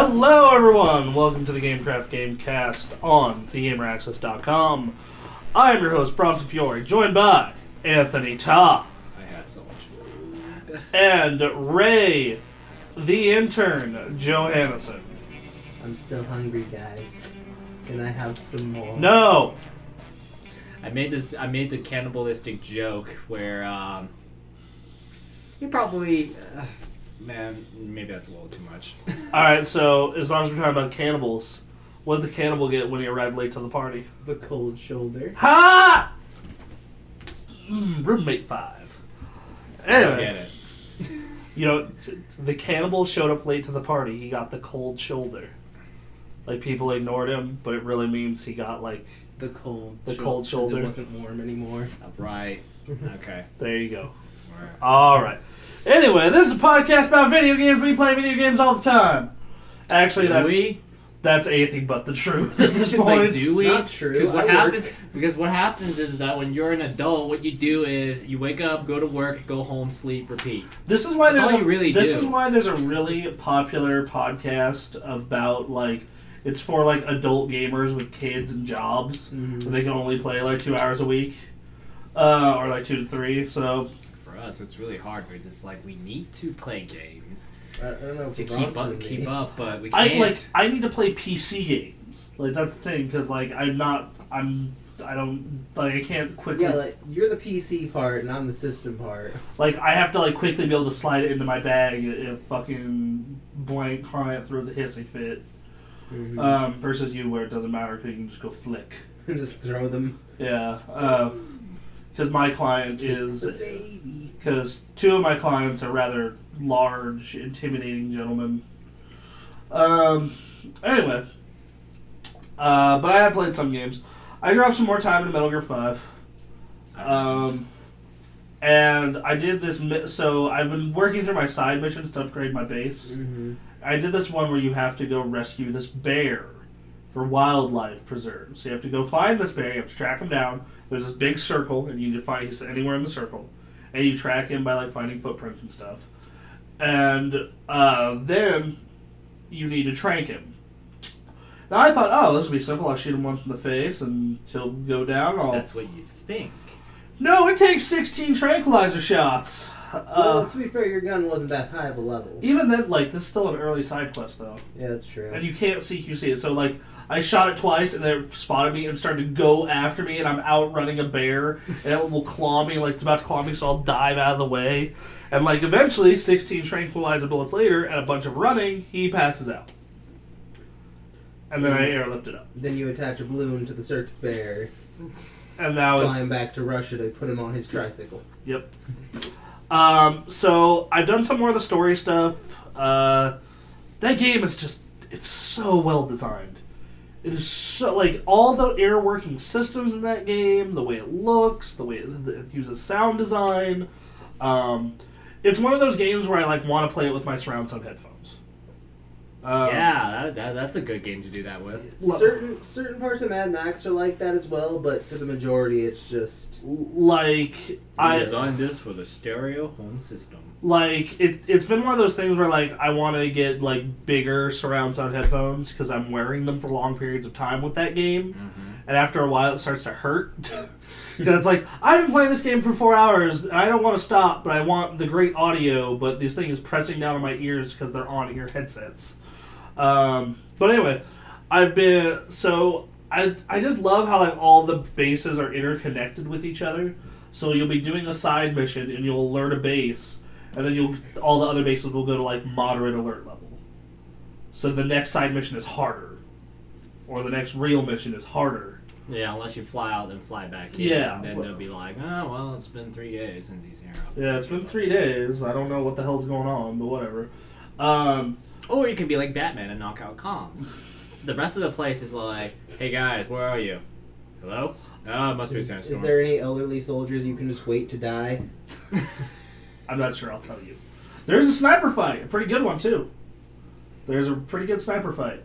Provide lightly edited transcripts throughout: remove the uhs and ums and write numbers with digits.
Hello everyone! Welcome to the GameKraft GameKast on thegameraccess.com. I am your host, Bronson Fiore, joined by Anthony Ta. I had so much food. And Ray, the intern, Johannesson. I'm still hungry, guys. Can I have some more? No! I made the cannibalistic joke where, you probably, man, maybe that's a little too much. Alright, so as long as we're talking about cannibals, what did the cannibal get when he arrived late to the party? The cold shoulder. Ha! Roommate 5. I don't Anyway, get it. you know, the cannibal showed up late to the party. He got the cold shoulder. Like, people ignored him, but it really means he got, like, The cold shoulder. It wasn't warm anymore. Right. Okay. there you go. Right. Alright. Anyway, this is a podcast about video games. We play video games all the time. Actually, that's anything but the truth at this It's point. like, do we? Not true. Because what happens is that when you're an adult, what you do is you wake up, go to work, go home, sleep, repeat. This is why That's all you really this do. is why there's a really popular podcast about, like, it's for, like, adult gamers with kids and jobs. Mm-hmm. They can only play, like, 2 hours a week. Or, like, 2 to 3, so... For us, it's really hard because it's like we need to play games I don't know. to if keep up, but we can't. I need to play PC games. Like, that's the thing, because, like, I can't quickly... Yeah, like, you're the PC part and I'm the system part. Like, I have to, like, quickly be able to slide it into my bag if fucking blank client throws a hissy fit. Mm-hmm. Versus you, where it doesn't matter because you can just go flick. Just throw them. Yeah. Because my client is... The baby. Because 2 of my clients are rather large, intimidating gentlemen. Anyway. But I have played some games. I dropped some more time into Metal Gear 5. And I did this... So I've been working through my side missions to upgrade my base. Mm-hmm. I did this one where you have to go rescue this bear for wildlife preserves. So you have to go find this bear, you have to track him down. There's this big circle, and you need to find he's anywhere in the circle. And you track him by, like, finding footprints and stuff. And then you need to trank him. Now I thought, oh, this would be simple. I'll shoot him once in the face, and he'll go down. That's what you think. No, it takes 16 tranquilizer shots. Well, to be fair, your gun wasn't that high of a level. Even then, like, this is still an early side quest, though. Yeah, that's true. And you can't CQC it. So, like, I shot it twice, and it spotted me and started to go after me, and I'm outrunning a bear, and it will claw me, like, it's about to claw me, so I'll dive out of the way. And, like, eventually, 16 tranquilizer bullets later, and a bunch of running, he passes out. And then I airlift it up. Then you attach a balloon to the circus bear, And now fly him back to Russia to put him on his tricycle. Yep. So, I've done some more of the story stuff. That game is just... It's so well designed. It is so... Like, all the air working systems in that game, the way it looks, the way it uses sound design. It's one of those games where I, like, want to play it with my surround sound headphones. Yeah, that's a good game to do that with. Certain parts of Mad Max are like that as well, but for the majority, it's just... Like, I designed this for the stereo home system. Like, it's been one of those things where, like, I want to get, like, bigger surround sound headphones because I'm wearing them for long periods of time with that game. Mm-hmm. And after a while, it starts to hurt. Because it's like, I've been playing this game for 4 hours, and I don't want to stop, but I want the great audio, but this thing is pressing down on my ears because they're on-ear headsets. But anyway, I just love how, like, all the bases are interconnected with each other. So you'll be doing a side mission and you'll alert a base, and then all the other bases will go to, like, moderate alert level. So the next side mission is harder, or the next real mission is harder. Yeah, unless you fly out and fly back in. Yeah, And then they'll be like, oh, well, it's been 3 days since he's here. Yeah, it's been 3 days. I don't know what the hell's going on, but whatever. Or you can be like Batman and knock out comms. So the rest of the place is like, hey guys, where are you? Hello? Oh, it must be a sandstorm. Is there any elderly soldiers you can just wait to die? I'm not sure, I'll tell you. There's a sniper fight, a pretty good one, too. There's a pretty good sniper fight.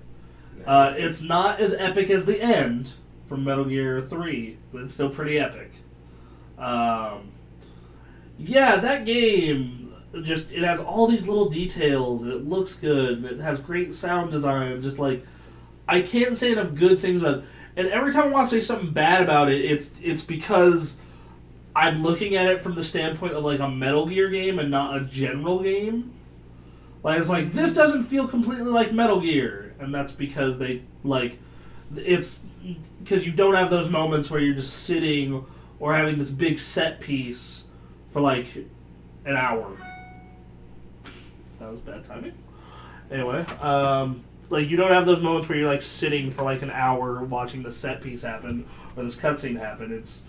Nice. It's not as epic as the end from Metal Gear 3, but it's still pretty epic. Yeah, that game... just it has all these little details. And it looks good. And it has great sound design. Just like I can't say enough good things about it. And every time I want to say something bad about it, it's because I'm looking at it from the standpoint of like a Metal Gear game and not a general game. Like it's like this doesn't feel completely like Metal Gear, and that's because they like it's because you don't have those moments where you're just sitting or having this big set piece for like an hour. That was bad timing. Anyway, like you don't have those moments where you're like sitting for like an hour watching the set piece happen or this cutscene happen. It's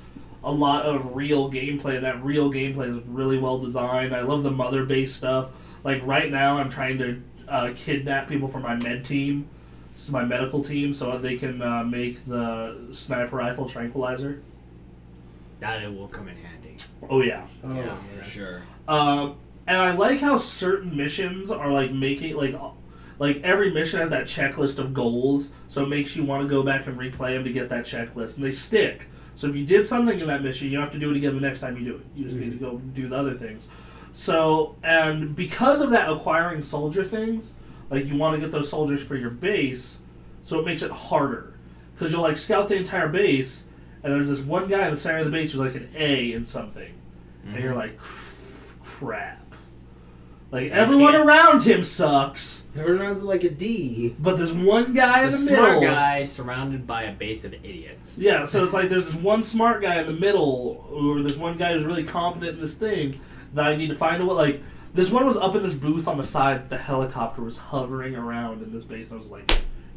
a lot of real gameplay. That real gameplay is really well designed. I love the mother base stuff. Like right now, I'm trying to kidnap people from my med team, so my medical team, so they can make the sniper rifle tranquilizer. That it will come in handy. Oh yeah. Oh, Yeah, for sure. And I like how certain missions are like making like every mission has that checklist of goals, so it makes you want to go back and replay them to get that checklist, and they stick. So if you did something in that mission, you don't have to do it again the next time you do it. You just need to go do the other things. So, and because of that acquiring soldier things, like you want to get those soldiers for your base, so it makes it harder. Because you'll like scout the entire base, and there's this one guy in the center of the base who's like an A in something. And you're like, crap. Like everyone around him sucks. Everyone around is like a D. But there's one guy in the middle. Smart guy surrounded by a base of idiots. Yeah, so it's like there's this one smart guy in the middle, or this one guy who's really competent in this thing that I need to find out. Like, this one was up in this booth on the side. The helicopter was hovering around in this base, and I was like,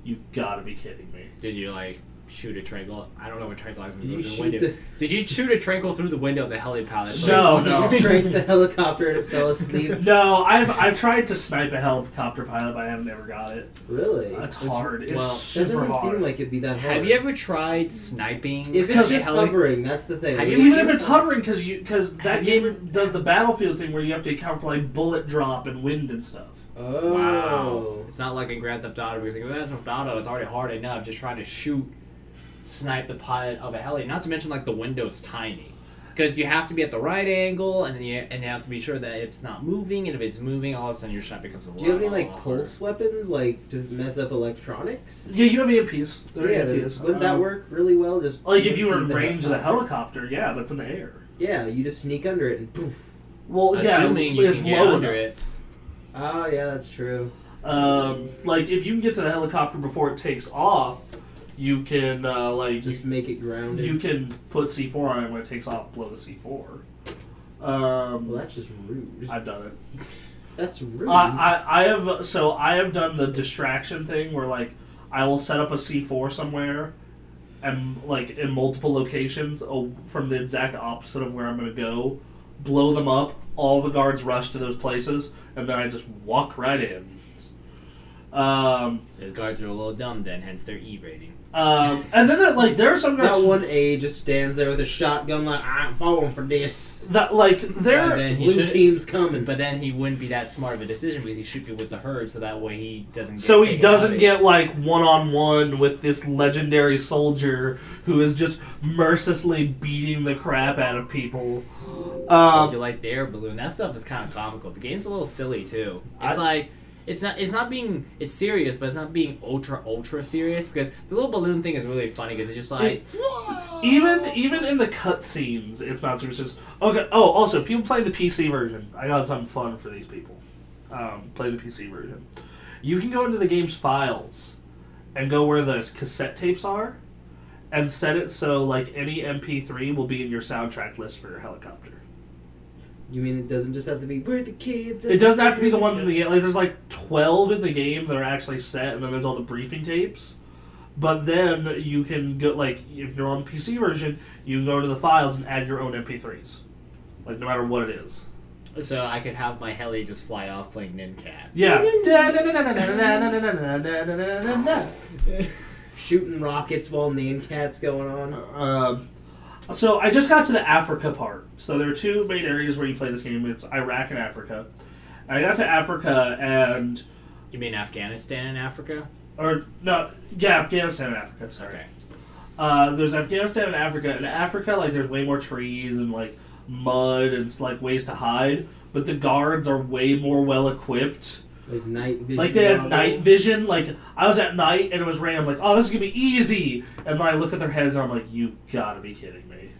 "You've got to be kidding me!" Did you like shoot a tranquil? I don't know what tranquilizer Did you goes in the shoot window. Did you shoot a tranquil through the window of the helipad? No, You drank the helicopter and it fell asleep. No, I've tried to snipe a helicopter pilot, but I have never got it. Really? It's hard. It's well, That super doesn't hard. seem like it'd be that hard. Have you ever tried sniping? If it's just hovering, that's the thing. Have you Even if it's hovering, because that Have you game does the battlefield thing where you have to account for like bullet drop and wind and stuff. Oh. Wow. It's not like in Grand Theft Auto, because in Grand Theft Auto, it's already hard enough just trying to snipe the pilot of a heli. Not to mention, like, the window's tiny. Because you have to be at the right angle, and then you have to be sure that it's not moving, and if it's moving, all of a sudden your shot becomes a lot. Do you have any, like, pulse weapons, like, to mess up electronics? Yeah, you have EMPs. There Yeah, are EMPs. wouldn't that work really well? Just Like if you were in the range of the helicopter, yeah, that's in the air. Yeah, you just sneak under it and poof. Well, yeah, Assuming you it's can get low under enough. it. Oh, yeah, that's true. Like if you can get to the helicopter before it takes off, you can like Just make it grounded. you can put C4 on it when it takes off, blow the C4. Well, that's just rude. I've done it. That's rude. I have done the distraction thing where like I will set up a C4 somewhere and like in multiple locations from the exact opposite of where I'm going to go, blow them up, all the guards rush to those places, and then I just walk right in. Those guards are a little dumb then, hence their E rating. And then there are some guys That one A just stands there with a shotgun like, I'm falling for this. that like they're then he Blue should, team's coming. but then he wouldn't be that smart of a decision because he shoot you with the herd, so that way he doesn't. Get so he taken doesn't out. get like one-on-one with this legendary soldier who is just mercilessly beating the crap out of people. You like the air balloon? That stuff is kind of comical. The game's a little silly too. It's it's serious, but it's not being ultra serious because the little balloon thing is really funny because it's just like Even in the cutscenes, it's not super serious. Okay. Oh, also, people playing the PC version. I got something fun for these people. Play the PC version. You can go into the game's files and go where the cassette tapes are, and set it so like any MP3 will be in your soundtrack list for your helicopter. You mean it doesn't just have to be, we're the kids? It doesn't have to be the ones in the game. Like, there's like 12 in the game that are actually set, and then there's all the briefing tapes. But then you can go, like, if you're on the PC version, you can go to the files and add your own MP3s. Like, no matter what it is. so I could have my heli just fly off playing Nincat. Yeah. Shooting rockets while Nancat's going on. So I just got to the Africa part. So there are two main areas where you play this game. It's Iraq and Africa. I got to Africa and... You mean Afghanistan and Africa? Or, no, yeah, Afghanistan and Africa, sorry. Okay. There's Afghanistan and Africa. In Africa, like, there's way more trees and, like, mud and like ways to hide, but the guards are way more well equipped. Like night vision. Like they had goggles. night vision. Like I was at night and it was raining. I'm like, oh, this is gonna be easy. And then I look at their heads and I'm like, you've got to be kidding me.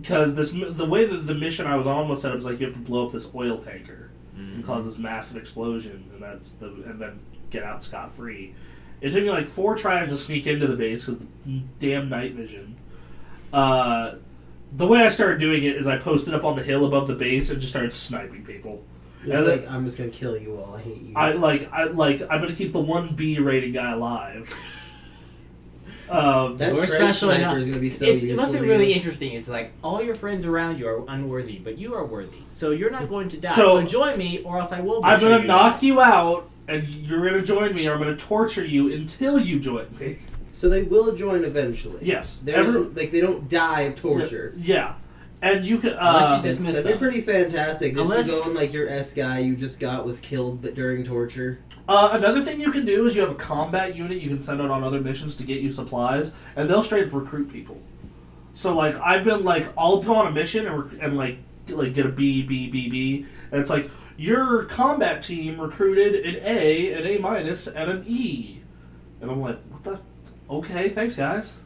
Because the way that the mission I was on was set up was like you have to blow up this oil tanker and cause this massive explosion, and then get out scot free. It took me like 4 tries to sneak into the base because the damn night vision. The way I started doing it is I posted up on the hill above the base and just started sniping people. It's like, I'm just gonna kill you all. I hate you. I'm gonna keep the 1B rated guy alive. That We're trench special sniper enough. is gonna be so It must be useful really to you. interesting. It's like all your friends around you are unworthy, but you are worthy. So you're not going to die. So- So join me, or else I will. I'm butcher gonna you. knock you out, and you're gonna join me, or I'm gonna torture you until you join me. So they will join eventually. Yes. There isn't, like they don't die of torture. Yeah. And you can. Unless you dismiss That'd be them. pretty fantastic. Just Unless- to go and like your S guy you just got was killed but during torture. Another thing you can do is you have a combat unit you can send out on other missions to get you supplies, and they'll straight up recruit people. So like I've been like, I'll go on a mission and like get a B, and it's like your combat team recruited an A, an A minus, and an E, and I'm like, what the? Okay, thanks guys.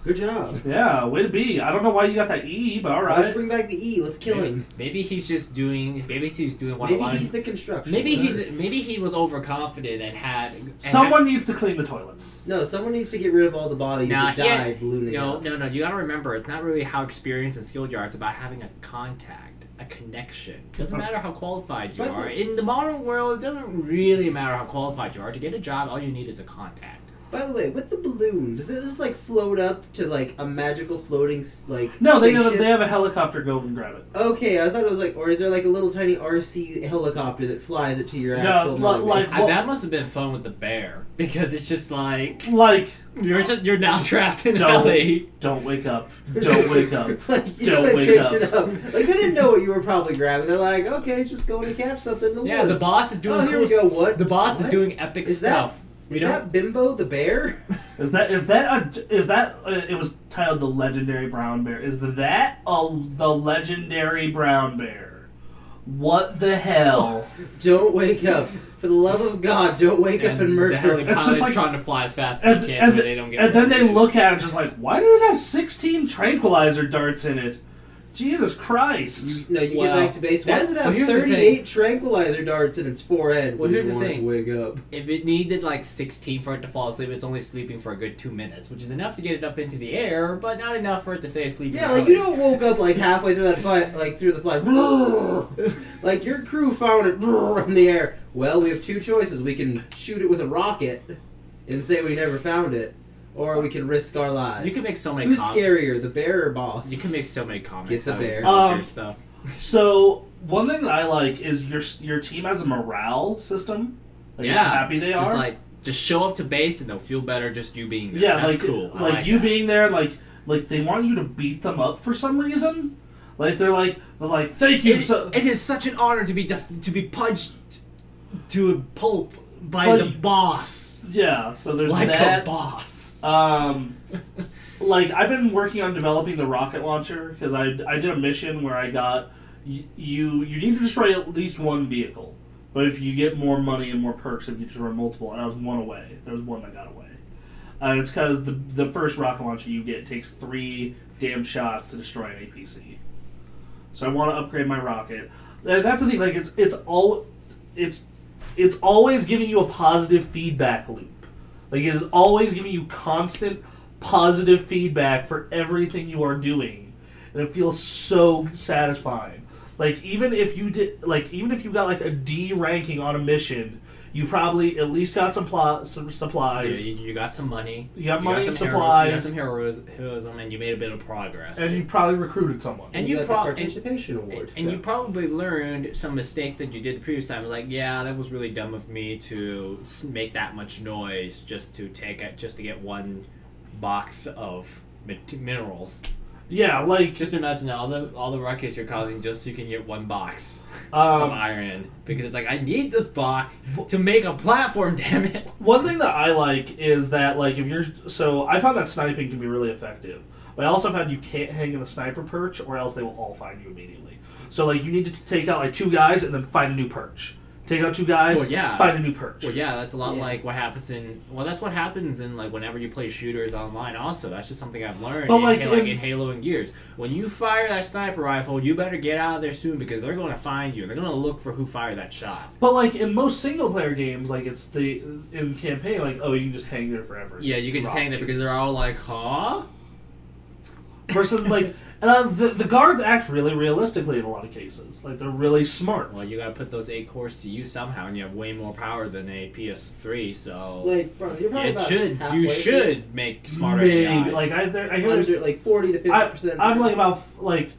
Good job. Yeah, way to be. I don't know why you got that E, but all Let's right. bring back the E. Let's kill him. Maybe he's just doing. Maybe he's doing what Maybe a lot he's of. the construction. Maybe worker. maybe he was overconfident and had. Someone needs to clean the toilets. No, someone needs to get rid of all the bodies that died ballooning up. No. You gotta remember, it's not really how experienced and skilled you are. It's about having a contact, a connection. Doesn't matter how qualified you are. In the modern world, it doesn't really matter how qualified you are. To get a job, all you need is a contact. By the way, with the balloon, does it just like float up to like a magical floating like? No, they spaceship? have a helicopter go and grab it. Okay, I thought it was like, or is there like a little tiny RC helicopter that flies it to your No, actual mother like- base? Well- That must have been fun with the bear because it's just like Like, you're now trapped in LA. don't wake up. Don't wake up. Like, you Don't know, they wake picked up. it up. Like, they didn't know what you were probably grabbing. They're like, okay, it's just going to catch something in the Yeah, woods. the boss is doing Oh, here cool. we go. What? The boss What? is doing epic Is stuff. Is that Bimbo the bear? It was titled The Legendary Brown Bear. Is the Legendary Brown Bear? What the hell? Don't wake up. For the love of God, don't wake up and murder. The helicopter It's just is like- trying to fly as fast as they can so they don't get. And then they murdered. look at it just like, why do it have 16 tranquilizer darts in it? Jesus Christ. You get Well, back to base. Why does it well, have here's the 38 tranquilizer darts in its forehead? Well, here's the want it thing. to wake up. If it needed like 16 for it to fall asleep, it's only sleeping for a good 2 minutes, which is enough to get it up into the air, but not enough for it to stay asleep. Yeah, like you don't woke up like halfway through that fight, like through the flight. Like your crew found it in the air. Well, we have 2 choices. We can shoot it with a rocket and say we never found it, or we can risk our lives. You can make so many. Who's scarier, the bear or boss? You can make so many comments. Get the bear. Your stuff. So, one thing that I like is your team has a morale system. Like Yeah, how happy they Just are. just show up to base and they'll feel better just you being there. Yeah, That's like cool. I like you that. being there, like they want you to beat them up for some reason. Like they're like thank you. It is such an honor to be punched to a pulp by But- the boss. Yeah, so there's Like that. a boss. Like I've been working on developing the rocket launcher because I did a mission where I got you need to destroy at least one vehicle, but if you get more money and more perks if you destroy multiple, and I was one away. There was one that got away, and it's because the first rocket launcher you get takes 3 damn shots to destroy an APC. So I want to upgrade my rocket. And that's the thing. Like it's always giving you a positive feedback loop. Like it is always giving you constant positive feedback for everything you are doing, and it feels so satisfying. Like even if you got like a D ranking on a mission, you probably at least got some supplies. Yeah, you got some money. You got money, some supplies. You got some heroism, and you made a bit of progress. And you probably recruited someone. And you got the participation award. And you probably learned some mistakes that you did the previous time. Like, yeah, that was really dumb of me to make that much noise just to get 1 box of minerals. Yeah, like Just imagine that all the ruckus you're causing just so you can get one box of iron. Because it's like, I need this box to make a platform, damn it. one thing that I like is that like if you're I found that sniping can be really effective. But I also found you can't hang in a sniper perch or else they will all find you immediately. So like you need to take out like 2 guys and then find a new perch. Take out 2 guys, find a new perch. Well, yeah, that's a lot like what happens that's what happens in like whenever you play shooters online. Also, that's just something I've learned in Halo and Gears. When you fire that sniper rifle, you better get out of there soon because they're going to find you. They're going to look for who fired that shot. But like in most single player games, like in campaign, like you can just hang there forever. Yeah, you can just hang there because they're all like, huh? Versus like. The guards act really realistically in a lot of cases. Like, they're really smart. Well, you gotta put those 8 cores to use somehow, and you have way more power than a PS3, so... Like, you're probably you should make smarter Maybe. AI. Like, I hear under, like, 40 to 50%. I'm like about, like...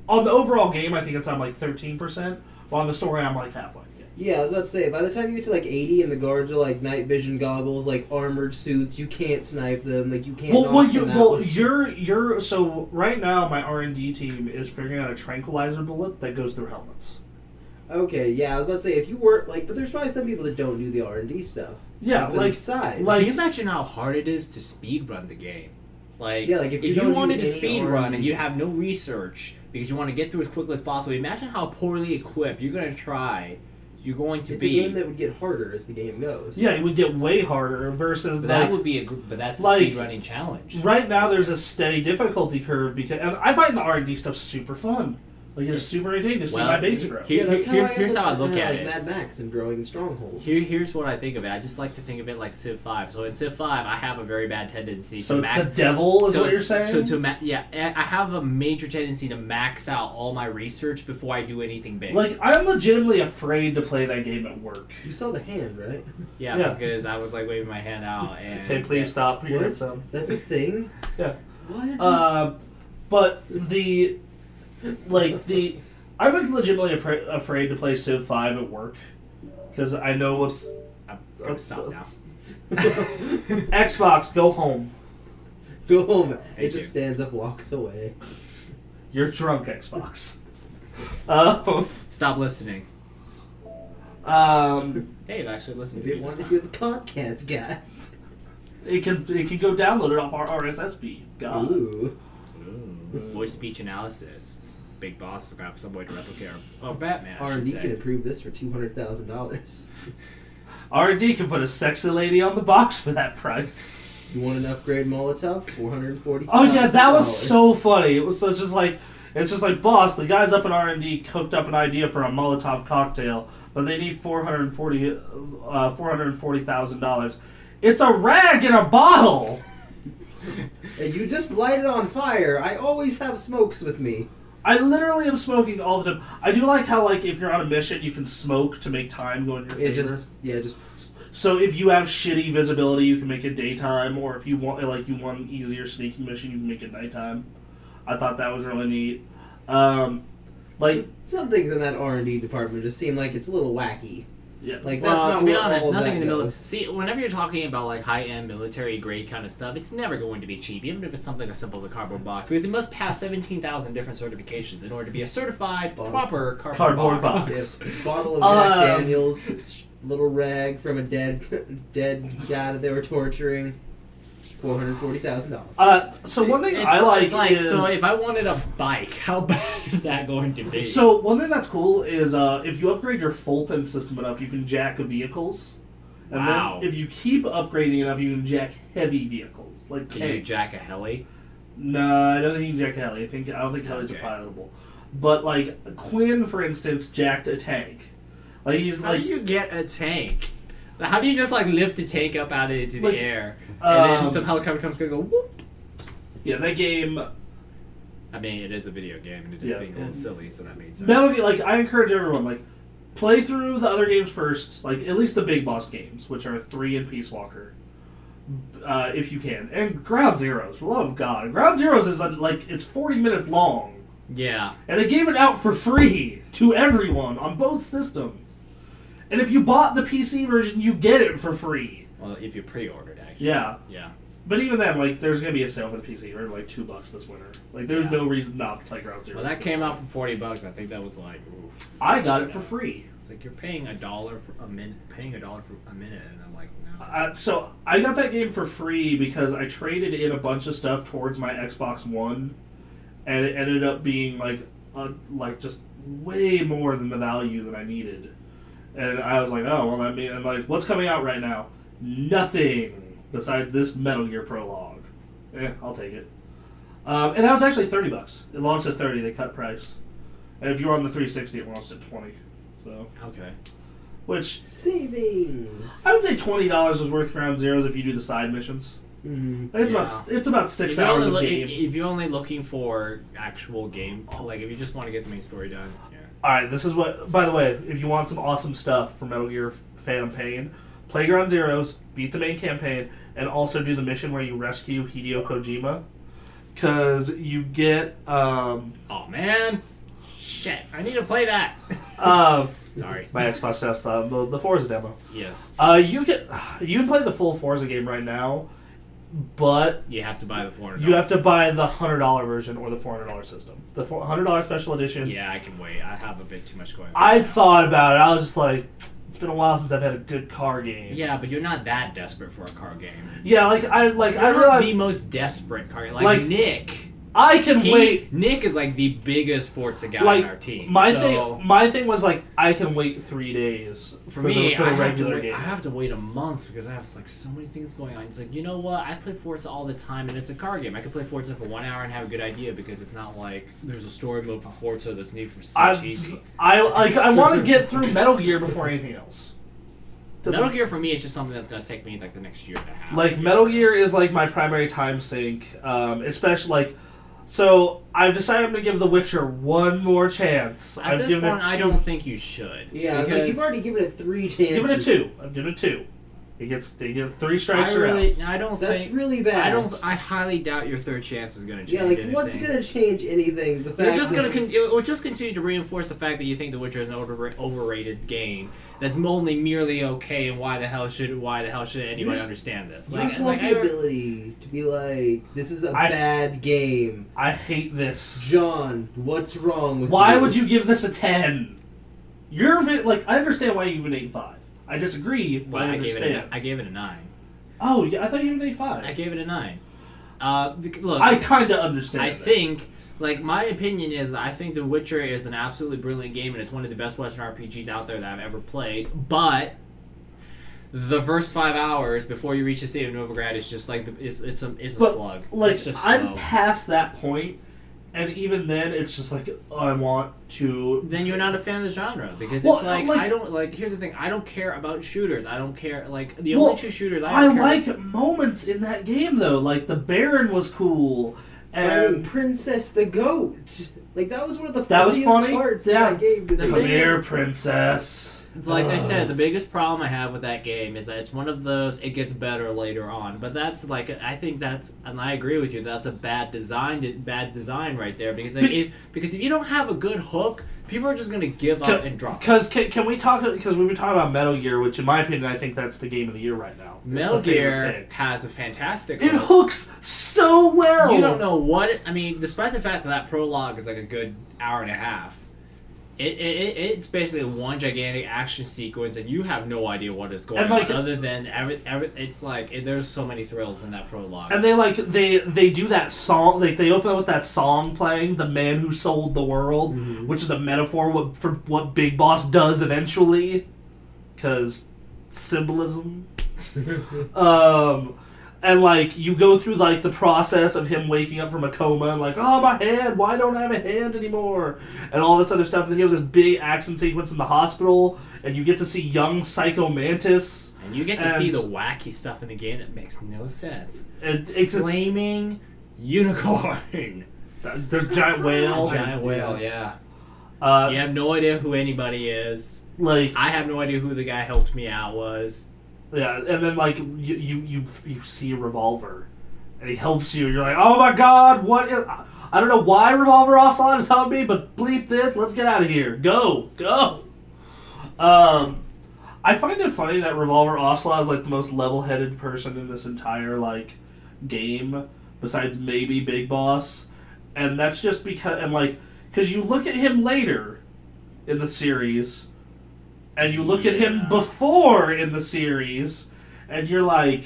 On the overall game, I think it's on, like, 13%. But on the story, I'm, like, halfway. Yeah, I was about to say, by the time you get to like 80 and the guards are like night vision goggles, like armored suits, you can't snipe them, like you can't. So right now my R&D team is figuring out a tranquilizer bullet that goes through helmets. Okay, yeah, I was about to say if you work like, but there's probably some people that don't do the R&D stuff. Yeah, like side. Can you imagine how hard it is to speedrun the game? Like, yeah, like if you wanted to speedrun and you have no research because you want to get through as quickly as possible, imagine how poorly equipped you're going to try. You're going to be. It's a game that would get harder as the game goes. Yeah, it would get way harder versus. But that would be but that's a speedrunning challenge. Right now, there's a steady difficulty curve because, and I find the R&D stuff super fun. Like it's super entertaining to see my base grow. Here's how I look at it. Mad Max and growing strongholds. Here's what I think of it. I just like to think of it like Civ 5. So in Civ 5, I have a very bad tendency to max. So it's the devil, is what you're saying? I have a major tendency to max out all my research before I do anything big. Like I'm legitimately afraid to play that game at work. You saw the hand, right? Yeah, because I was like waving my hand out and. Okay, please stop. What? That's a thing. Yeah. What? But the. I was legitimately afraid to play Civ 5 at work because I know what's. I'm gonna stop now. Xbox, go home. Go home. It just stands up, walks away. You're drunk, Xbox. Stop listening. Hey, it actually listened to you. Want to hear the podcast, guy? It can go download it off our RSS feed. God. Ooh. Voice speech analysis. Big Boss is gonna have some way to replicate our Batman. R&D can approve this for $200,000. R&D can put a sexy lady on the box for that price. You want an upgrade Molotov? $440,000. Oh yeah, that was so funny. It's just like, boss, the guys up in R&D cooked up an idea for a Molotov cocktail, but they need $440,000. It's a rag in a bottle. And you just light it on fire. I always have smokes with me. I literally am smoking all the time. I do like how, like, if you're on a mission, you can smoke to make time go in your favor. So if you have shitty visibility, you can make it daytime, or if you want, like, you want an easier sneaking mission, you can make it nighttime. I thought that was really neat. Like some things in that R&D department just seem like it's a little wacky. Yeah. Like that's not to be honest, nothing in the middle. See, whenever you're talking about like high-end military grade kind of stuff, it's never going to be cheap, even if it's something as simple as a cardboard box, because it must pass 17,000 different certifications in order to be a certified proper cardboard box. Yeah. Bottle of Jack Daniels, little rag from a dead guy that they were torturing. $440,000. So one thing I like is... So if I wanted a bike, how bad is that going to be? So one thing that's cool is if you upgrade your Fulton system enough, you can jack vehicles. And then if you keep upgrading enough, you can jack heavy vehicles. Like can you jack a heli? No, I don't think you can jack a heli. I don't think helis are pilotable. But like Quinn, for instance, jacked a tank. Like he's How do you get a tank? How do you just like lift a tank up out into the air? And then some helicopter comes and go whoop. Yeah, that game. I mean, it is a video game, and it is being a little silly, so that makes sense. Metal Gear, like I encourage everyone, like play through the other games first, like at least the big boss games, which are 3 and Peace Walker, if you can, and Ground Zeroes. For the love of God, Ground Zeroes is like it's 40 minutes long. Yeah, and they gave it out for free to everyone on both systems. And if you bought the PC version, you get it for free. Well, if you pre-ordered, actually. Yeah. Yeah. But even then, like, there's gonna be a sale for the PC for like $2 this winter. Like, there's no reason not to play Ground Zero. Well, that came out for $40. I think that was like, oof. I got it for free. It's like you're paying $1 for a minute, and I'm like, no. So I got that game for free because I traded in a bunch of stuff towards my Xbox One, and it ended up being like just way more than the value that I needed. And I was like, oh well, and like, what's coming out right now? Nothing besides this Metal Gear prologue. I'll take it. And that was actually $30. It launched at $30. They cut price. And if you were on the 360, it launched at $20. So okay. Which savings. I would say $20 is worth Ground Zeroes if you do the side missions. Mm-hmm. It's about 6 hours of game. If you're only looking for actual game, like if you just want to get the main story done. Yeah. All right, this is what. By the way, if you want some awesome stuff for Metal Gear Phantom Pain, play Ground Zeroes, beat the main campaign, and also do the mission where you rescue Hideo Kojima, because you get. Oh man, shit! I need to play that. Sorry, my Xbox test the Forza demo. Yes. You can play the full Forza game right now, but you have to buy the $400. You have to buy the $100 version or the $400 system. The $100 special edition. Yeah, I can wait. I have a bit too much going on. I thought about it. I was just like, it's been a while since I've had a good car game. Yeah, but you're not that desperate for a car game. Yeah, I realized the most desperate car game. Like Nick. I can wait. Nick is like the biggest Forza guy on our team. My thing was like I can wait 3 days for the regular game. I have to wait a month because I have like so many things going on. It's like, you know what? I play Forza all the time and it's a car game. I can play Forza for 1 hour and have a good idea because it's not like there's a story mode for Forza that's Need for Speed. I want to get through Metal Gear before anything else. Metal Gear for me is just something that's going to take me like the next year and a half. Like Metal Gear is like my primary time sink, especially like. So I've decided I'm going to give The Witcher one more chance. At this point, I don't think you should. Yeah, it's like you've already given it 3 chances. Give it a 2. I've given it 2. They get 3 strikes. I don't think that's really bad. I highly doubt your 3rd chance is going to change. Yeah, like anything. what's going to change anything? The fact it will just continue to reinforce the fact that you think The Witcher is an overrated game that's only merely okay, and why the hell should anybody understand this? You just want the ability to be like, this is a bad game. I hate this. John, what's wrong with Why you? would you give this a 10? You're like, I understand why you give it an 8.5. I disagree, but I understand. I gave it a 9. Oh, yeah, I thought you gave it an 8.5. I gave it a 9. Look, I kind of understand. I think, like, my opinion is I think The Witcher is an absolutely brilliant game, and it's one of the best Western RPGs out there that I've ever played. But the first 5 hours before you reach the city of Novigrad is just like it's a slug. Like, it's just slow. I'm past that point. And even then, it's just like, I want to... Then you're not a fan of the genre, because it's I don't, like, here's the thing, I don't care about shooters, I don't care, like, the only 2 shooters I don't care like moments in that game, though, like, the Baron was cool, and... Princess the Goat! Like, that was one of the funniest parts of that game. Come here, Princess. Like I said, the biggest problem I have with that game is that it's one of those, it gets better later on. But that's like, I think that's, and I agree with you, that's a bad design right there. Because because if you don't have a good hook, people are just going to give up and drop. Because can we talk, because we were talking about Metal Gear, which in my opinion, I think that's the game of the year right now. Metal Gear has a fantastic hook. It hooks so well. You don't know what, I mean, despite the fact that prologue is like a good hour and a half, it's basically one gigantic action sequence, and you have no idea what is going on. Other than it's like there's so many thrills in that prologue. And they do that song. Like they open up with that song playing, "The Man Who Sold the World," which is a metaphor for what Big Boss does eventually, because symbolism. And, like, you go through, like, the process of him waking up from a coma and, like, oh, my hand, why don't I have a hand anymore? And all this other stuff. And then you have this big action sequence in the hospital, and you get to see young Psycho Mantis. And you get to see the wacky stuff in the game that makes no sense. It's Flaming unicorn. There's giant whale. Giant whale, yeah. You have no idea who anybody is. Like, I have no idea who the guy helped me out was. Yeah, and then like you see a revolver, and he helps you. You're like, oh my god, what? I don't know why Revolver Ocelot is helping me, but bleep this. Let's get out of here. Go. I find it funny that Revolver Ocelot is like the most level-headed person in this entire like game besides maybe Big Boss, and that's just because you look at him later in the series, and you look at him before in the series, and you're like,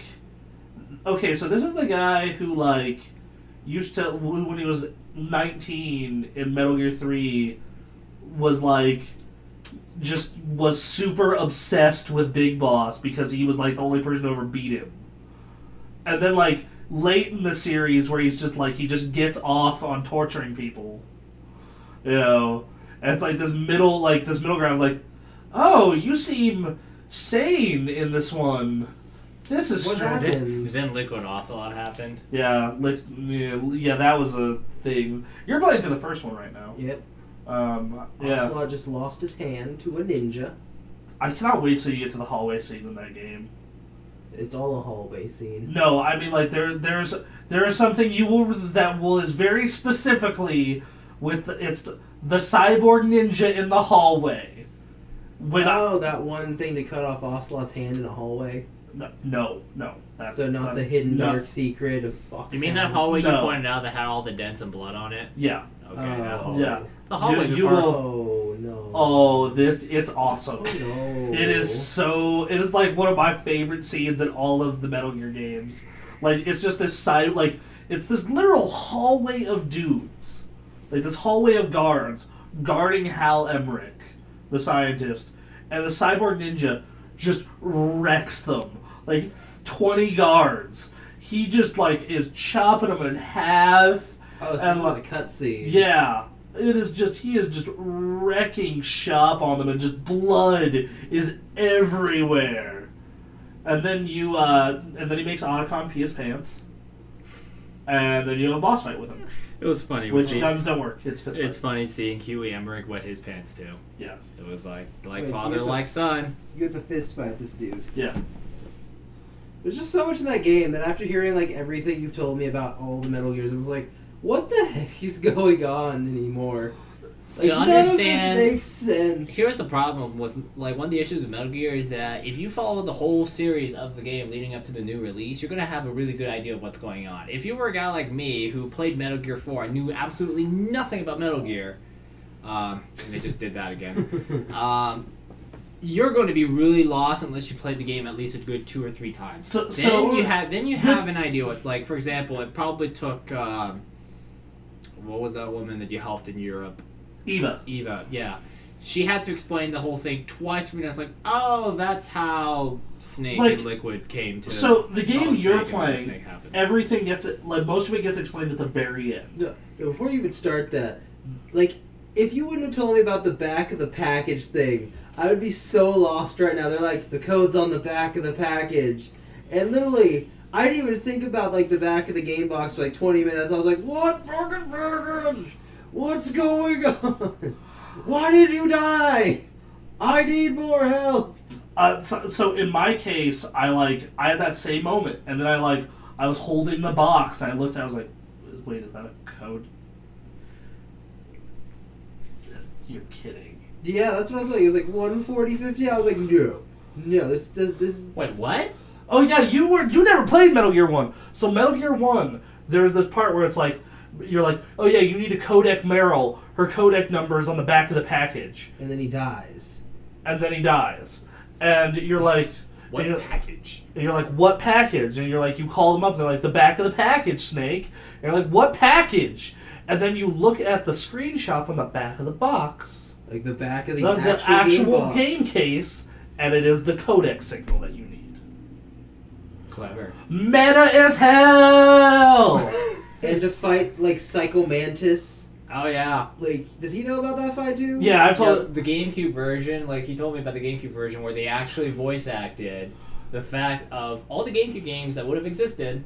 okay, so this is the guy who used to, when he was 19 in Metal Gear 3, was was super obsessed with Big Boss because he was the only person to ever beat him. And then late in the series where he's just he just gets off on torturing people. And it's this middle ground, oh, you seem sane in this one. This is What strange. happened? Then Liquid Ocelot happened. Yeah, that was a thing. You're playing through the first one right now. Yep. Yeah. Ocelot just lost his hand to a ninja. I cannot wait till you get to the hallway scene in that game. It's all a hallway scene. No, I mean there is something is very specifically it's the cyborg ninja in the hallway. That one thing to cut off Ocelot's hand in a hallway. No. That's So the hidden dark secret of Fox. You mean that hallway No. you pointed out that had all the dents and blood on it? Yeah. Okay, that Oh. hallway. Yeah. The hallway You before. Oh no. Oh, it's awesome. Oh, no. It is one of my favorite scenes in all of the Metal Gear games. It's just this it's this literal hallway of dudes. This hallway of guards guarding Hal Emmerich, the scientist, and the cyborg ninja just wrecks them. 20 guards. He just is chopping them in half. Oh, so and this is a cutscene. Yeah. He is just wrecking shop on them, and just blood is everywhere. And then he makes Otacon pee his pants. And then you have a boss fight with him. It was funny. Which guns don't work. It's fist It's fight. funny seeing Huey Emmerich wet his pants too. Yeah. It was like Wait, so father, you have like son. You have to fist fight this dude. Yeah. There's just so much in that game that after hearing everything you've told me about all the Metal Gears, it was what the heck is going on anymore? To none understand- of this makes sense. Here's the problem with one of the issues with Metal Gear is that if you follow the whole series of the game leading up to the new release, you're gonna have a really good idea of what's going on. If you were a guy like me who played Metal Gear 4 and knew absolutely nothing about Metal Gear, and they just did that again, you're going to be really lost unless you played the game at least a good 2 or 3 times. Then you have an idea what, for example, it probably took what was that woman that you helped in Europe? Eva, yeah. She had to explain the whole thing twice for me. And I was like, oh, that's how Snake and Liquid came to. So the game Solid you're Snake and when playing, Snake happened. everything gets most of it gets explained at the very end. No, before you even start that, if you wouldn't have told me about the back of the package thing, I would be so lost right now. They're the code's on the back of the package. And literally, I didn't even think about, the back of the game box for, 20 minutes. I was like, what fucking package? What's going on? Why did you die? I need more help. So in my case, I had that same moment, and then I was holding the box, and I looked, and I was like, wait, is that a code? You're kidding. Yeah, that's what I was like. It was 14050. I was like, no, this. Wait, what? Oh yeah, you never played Metal Gear 1. So Metal Gear 1, there's this part where it's you're oh yeah, you need to codec Meryl. Her codec number is on the back of the package. And then he dies. And then he dies. And you're What and package? And you're what package? And you're you call them up, and they're the back of the package, Snake. And you're what package? And then you look at the screenshots on the back of the box. The back of the actual game case, and it is the codec signal that you need. Clever. Meta as hell! And to fight Psycho Mantis. Oh yeah. Does he know about that fight too? Yeah, I've told the GameCube version. He told me about the GameCube version where they actually voice acted the fact of all the GameCube games that would have existed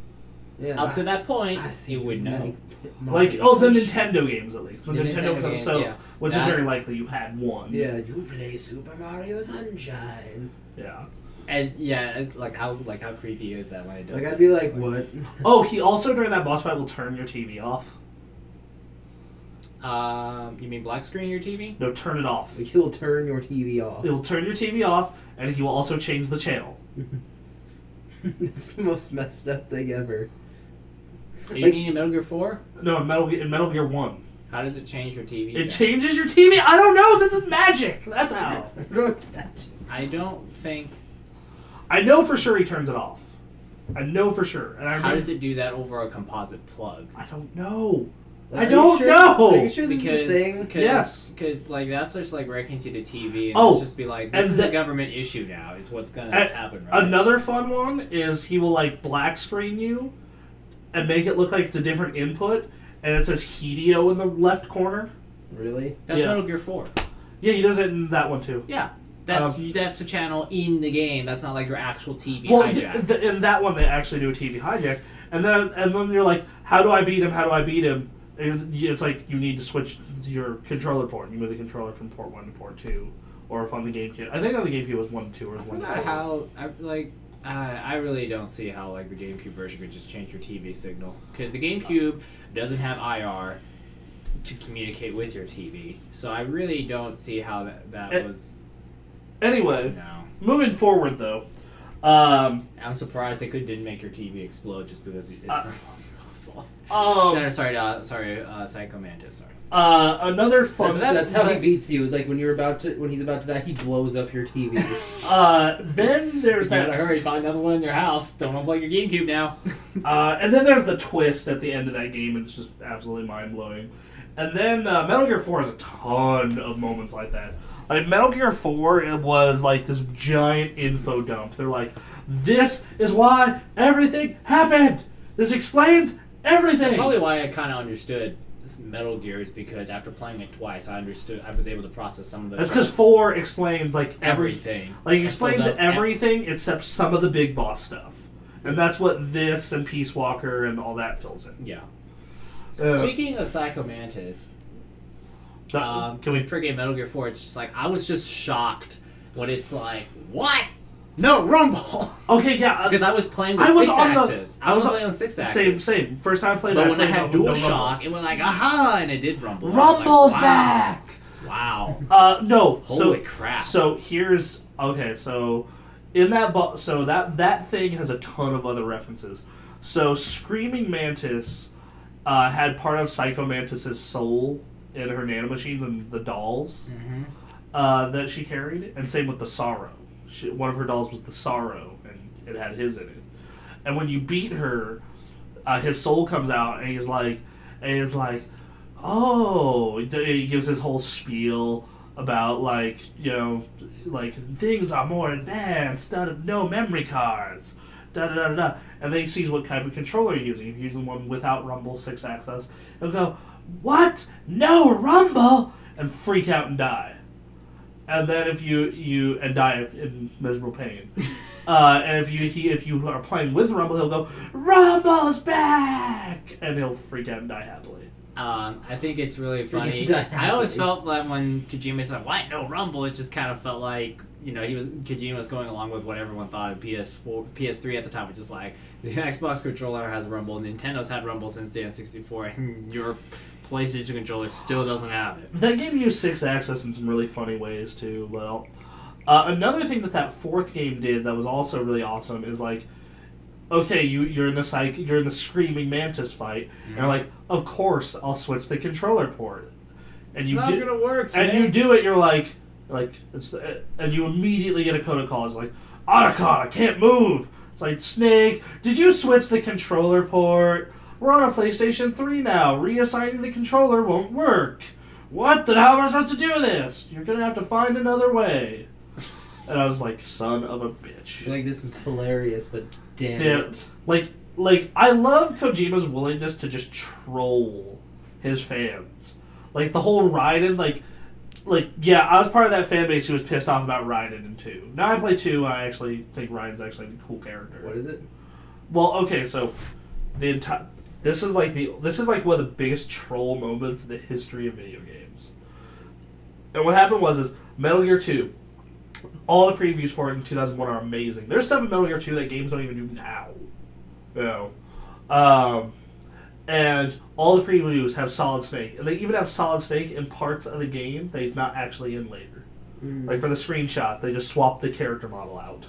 up to that point. You would know. the Nintendo games at least. The Nintendo games, console, yeah. which is very likely you had one. Yeah, you play Super Mario Sunshine. Yeah. And yeah, how creepy is that when it does? I'd be what? Oh, he also during that boss fight will turn your TV off. You mean black screen your TV? No, turn it off. He'll turn your TV off. It will turn your TV off, and he will also change the channel. It's the most messed up thing ever. Are you meaning Metal Gear 4? No, in Metal Gear 1. How does it change your TV? It changes your TV? I don't know. This is magic. That's how. I don't think... I know for sure he turns it off. I know for sure. And How does it do that over a composite plug? I don't know. Are I you don't sure know. Are you sure this is a thing? Yes. Because, like, that's just, like, breaking to the TV, and Oh, it's just be like, this is a government issue now, is what's going to happen, right? Another fun one is he will, like, black screen you and make it look like it's a different input, and it says Hideo in the left corner. Really? That's Yeah. Metal Gear 4. Yeah, he does it in that one, too. Yeah. That's the channel in the game. That's not like your actual TV Well, hijack. in that one, they actually do a TV hijack. And then you're like, how do I beat him? How do I beat him? And it's like, you need to switch your controller port. You move the controller from port 1 to port 2. Or if on the GameCube. I think on the GameCube it was 1 to 2 or it was 1 to 4. How I really don't see how like the GameCube version could just change your TV signal, because the GameCube doesn't have IR to communicate with your TV. So I really don't see how that was. Anyway, No. moving forward though, I'm surprised they didn't make your TV explode just because you did. Psycho Mantis. Sorry. Another fun. That's how he beats you. Like when he's about to die, he blows up your TV. Then there's You that. gotta hurry, find another one in your house. Don't unplug your GameCube now. And then there's the twist at the end of that game. It's just absolutely mind blowing. And then Metal Gear 4 has a ton of moments like that. Like Metal Gear 4, it was like this giant info dump. They're like, "This is why everything happened. This explains everything." That's probably why I kind of understood Metal Gear, is because after playing it twice, I was able to process some of the. That's because 4 explains like everything. Like it explains everything except some of the big boss stuff, and that's what this and Peace Walker and all that fills in. Yeah. Speaking of Psycho Mantis, can we forget Metal Gear 4? It's just like I was just shocked when it's like, what? No rumble. Okay, yeah. Because I was playing with 6-axis. I was playing with 6-axis. Same. First time I played. But when I had DualShock, it went like, aha, and it did rumble. Rumble's like, back. Wow. No. Holy crap. So here's So in that that thing has a ton of other references. So Screaming Mantis had part of Psycho Mantis's soul in her nanomachines and the dolls that she carried, and same with the Sorrow. One of her dolls was the Sorrow, and it had his in it. And when you beat her, his soul comes out, and he's like, oh, he gives his whole spiel about like things are more advanced, no memory cards, da da da da. And then he sees what type of controller you're using. If you're using one without rumble, 6-axis, he'll go, "What? No rumble!" and freak out and die. And then if you die in miserable pain, and if you are playing with rumble, he'll go, "Rumble's back!" and he'll freak out and die happily. I think it's really funny. I always felt that when Kojima said, "What? No rumble," it just kind of felt like Kojima was going along with what everyone thought of PS3 at the time, which is like the Xbox controller has rumble, Nintendo's had rumble since the N64, and your PlayStation controller still doesn't have it. That game used 6-axis in some really funny ways too. Well, another thing that fourth game did that was also really awesome is like, okay, you're in the Screaming Mantis fight, and you're like, of course I'll switch the controller port, and you it's not gonna work, Snake. And you do it. You're like and you immediately get a code of call. It's like, Otacon, I can't move. It's like, Snake, did you switch the controller port? We're on a PlayStation 3 now. Reassigning the controller won't work. What? Then how am I supposed to do this? You're gonna have to find another way. And I was like, son of a bitch. Like, this is hilarious, but damn it. Like, I love Kojima's willingness to just troll his fans. Like, the whole Raiden, yeah, I was part of that fan base who was pissed off about Raiden in 2. Now I play 2, and I actually think Raiden's actually a cool character. What is it? Well, okay, so this is like one of the biggest troll moments in the history of video games. And what happened was Metal Gear 2. All the previews for it in 2001 are amazing. There's stuff in Metal Gear 2 that games don't even do now. And all the previews have Solid Snake. And they even have Solid Snake in parts of the game that he's not actually in later. Like for the screenshots, they just swap the character model out.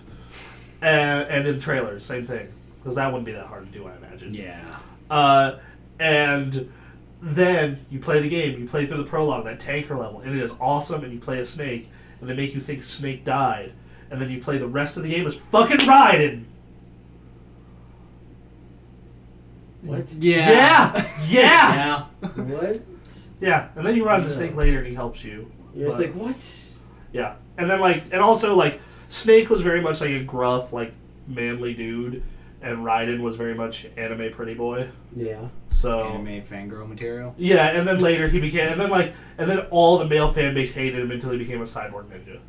And in trailers, same thing. Because that wouldn't be that hard to do, I imagine. Yeah. And then you play the game, you play through the prologue, that tanker level, and it is awesome, and you play a Snake, and they make you think Snake died, and then you play the rest of the game as fucking Raiden. What? Yeah! Yeah. What? Yeah, and then you run into Snake later and he helps you. You're just But- like, what? Yeah. And then, like, and also, like, Snake was very much like a gruff, like, manly dude, and Raiden was very much anime pretty boy. Yeah. So. Anime fangirl material. Yeah, and then later he became, and then all the male fan base hated him until he became a cyborg ninja.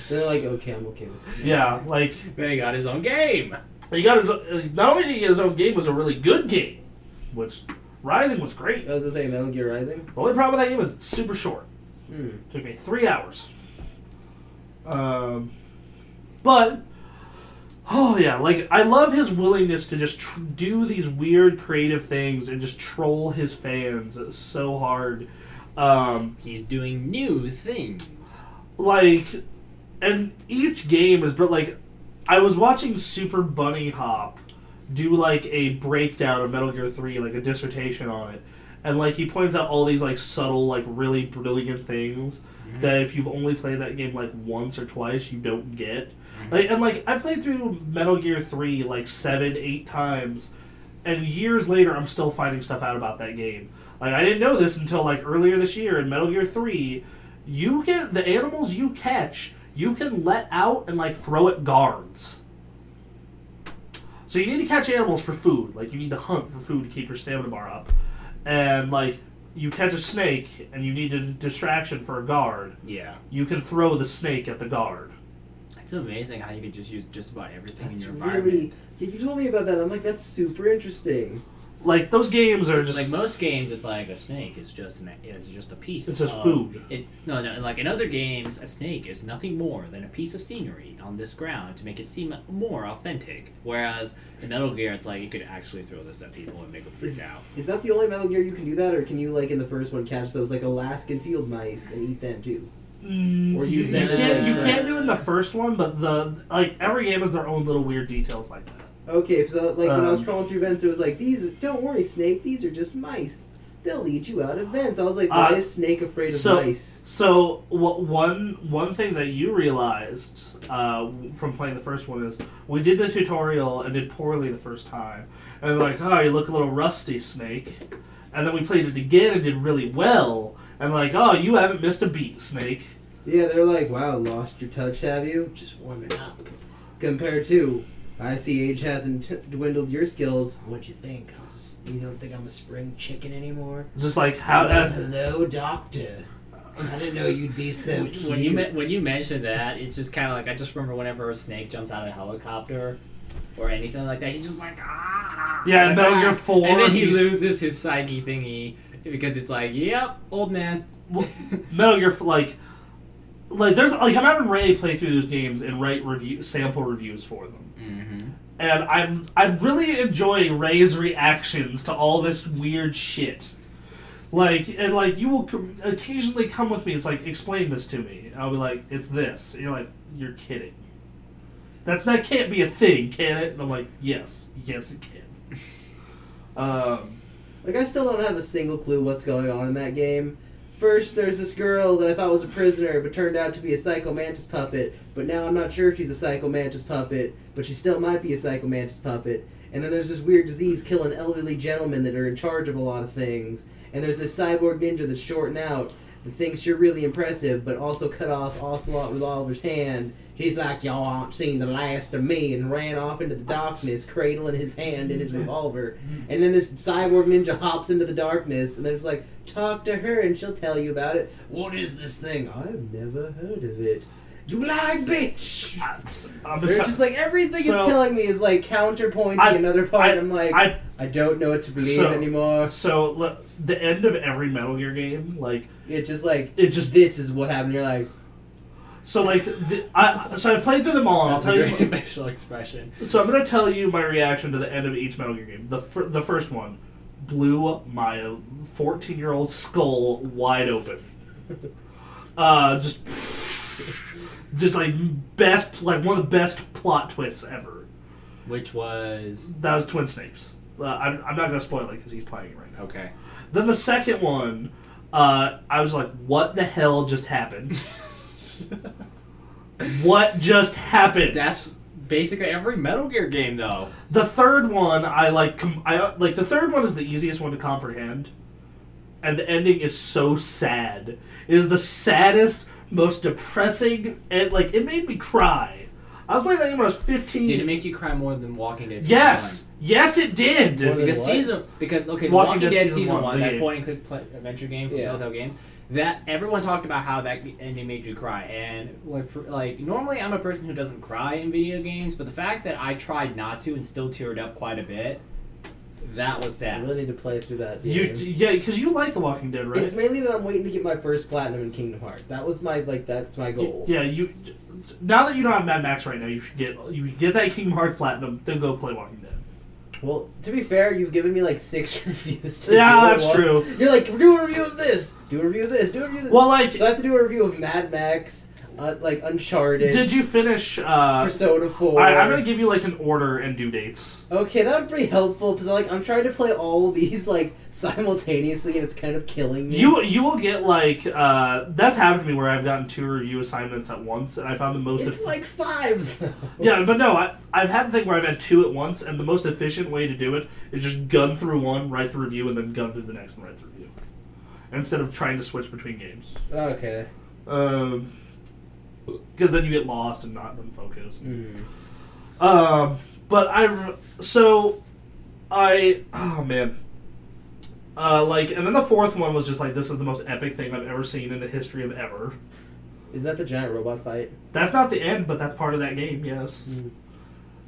They're like, okay, I'm okay with it. Yeah, like, Then he got his own game. he got his, not only did he get his own game, it was a really good game, which Rising was great. I was gonna say Metal Gear Rising. The only problem with that game is it's super short. Hmm. Took me 3 hours. But, oh yeah, like, I love his willingness to just do these weird creative things and just troll his fans so hard. He's doing new things. Like, and each game is, but like, I was watching Super Bunny Hop do like a breakdown of Metal Gear 3, like a dissertation on it. And like, he points out all these like subtle, like really brilliant things that if you've only played that game like once or twice, you don't get. Like, and like, I played through Metal Gear 3 like 7, 8 times, and years later I'm still finding stuff out about that game. Like, I didn't know this until like earlier this year in Metal Gear 3. You can, the animals you catch, you can let out and like throw at guards. So you need to catch animals for food. Like, you need to hunt for food to keep your stamina bar up. And like, you catch a snake and you need a distraction for a guard. Yeah. You can throw the snake at the guard. It's amazing how you can just use just about everything That's in your environment. really. Yeah, you told me about that. I'm like, that's super interesting. Like, those games are just... Like most games, it's like a snake is just a piece. It's just of, food. No. Like in other games, a snake is nothing more than a piece of scenery on this ground to make it seem more authentic. Whereas in Metal Gear, it's like you could actually throw this at people and make them freak out. Is that the only Metal Gear you can do that, or can you, like in the first one, catch those like Alaskan field mice and eat them too? Or use them as, like, you can't do it in the traps. first one, but like every game has their own little weird details like that. Okay, so like when I was Um, crawling through vents, it was like, don't worry, Snake, these are just mice. They'll lead you out of vents. I was like, why is Snake afraid of mice? So one thing that you realized from playing the first one is we did the tutorial and did poorly the first time, and like, oh, you look a little rusty, Snake, and then we played it again and did really well, and like, oh, you haven't missed a beat, Snake. Yeah, they're like, wow, lost your touch, have you? Just warming up. Compared to, I see age hasn't dwindled your skills. What'd you think? You don't think I'm a spring chicken anymore? It's just like how. Hello, doctor. I didn't know you'd be so cute. When you mentioned that, it's just kind of like I just remember whenever a snake jumps out of a helicopter or anything like that, he's just like ah. Yeah, and Metal Gear 4. And then he loses his psyche thingy because it's like, yep, old man. Metal Gear, like there's like I'm having Ray play through those games and write sample reviews for them. Mm-hmm. And I'm really enjoying Ray's reactions to all this weird shit. Like, and like, you will occasionally come with me. It's like, explain this to me. And I'll be like, it's this. And you're like, you're kidding. That can't be a thing, can it? And I'm like, yes, it can. Like, I still don't have a single clue what's going on in that game. First, there's this girl that I thought was a prisoner, but turned out to be a Psycho Mantis puppet. But now I'm not sure if she's a Psycho Mantis puppet, but she still might be a Psycho Mantis puppet. And then there's this weird disease killing elderly gentlemen that are in charge of a lot of things. And there's this cyborg ninja that's short and out that thinks you're really impressive, but also cut off Ocelot Revolver's hand. He's like, y'all aren't seen the last of me, and ran off into the darkness, cradling his hand in his revolver. And then this cyborg ninja hops into the darkness, and then it's like, talk to her and she'll tell you about it. What is this thing? I've never heard of it. You lie, bitch! It's just like everything it's telling me is like counterpointing another part. I'm like, I don't know what to believe anymore. So the end of every Metal Gear game, like this is what happened. You're like, so like I played through them all. And I'll tell you facial expression. So I'm gonna tell you my reaction to the end of each Metal Gear game. The first one blew my 14-year-old skull wide open. Just like one of the best plot twists ever. Which was That was Twin Snakes. I'm not going to spoil it because he's playing it right now. Okay. Then the second one, I was like, what the hell just happened? What just happened? That's basically every Metal Gear game, though. The third one, I like the third one is the easiest one to comprehend. And the ending is so sad. It is the saddest, most depressing, and like it made me cry. I was playing that game when I was 15. Did it make you cry more than Walking Dead? Yes, yes, it did. Because the Walking Walking Dead Dead season 1, that yeah. point and click adventure game from Telltale Games, that everyone talked about how that ending made you cry, and normally I'm a person who doesn't cry in video games, but the fact that I tried not to and still teared up quite a bit, that was I sad. really need to play through that. Yeah, because you like The Walking Dead, right? It's mainly that I'm waiting to get my first platinum in Kingdom Hearts. That was that's my goal. Yeah, you. Now that you don't have Mad Max right now, you get that Kingdom Hearts platinum, then go play Walking Dead. Well, to be fair, you've given me like 6 reviews to Yeah, do. that's true. You're like, do a review of this, do a review of this, do a review of this. Well, like, so I have to do a review of Mad Max, like Uncharted. did you finish? Persona 4. I'm gonna give you like an order and due dates. Okay, that would be pretty helpful because I'm trying to play all these like simultaneously and it's kind of killing me. You will get like that's happened to me where I've gotten 2 review assignments at once and I found the most. It's like 5. Though. Yeah, but no, I've had the thing where I've had 2 at once, and the most efficient way to do it is just gun through one, write the review, and then gun through the next and write the review, instead of trying to switch between games. Okay. Because then you get lost and not focused. Mm. But oh man. And then the fourth one was just like, this is the most epic thing I've ever seen in the history of ever. Is that the giant robot fight? That's not the end, but that's part of that game, yes. Mm.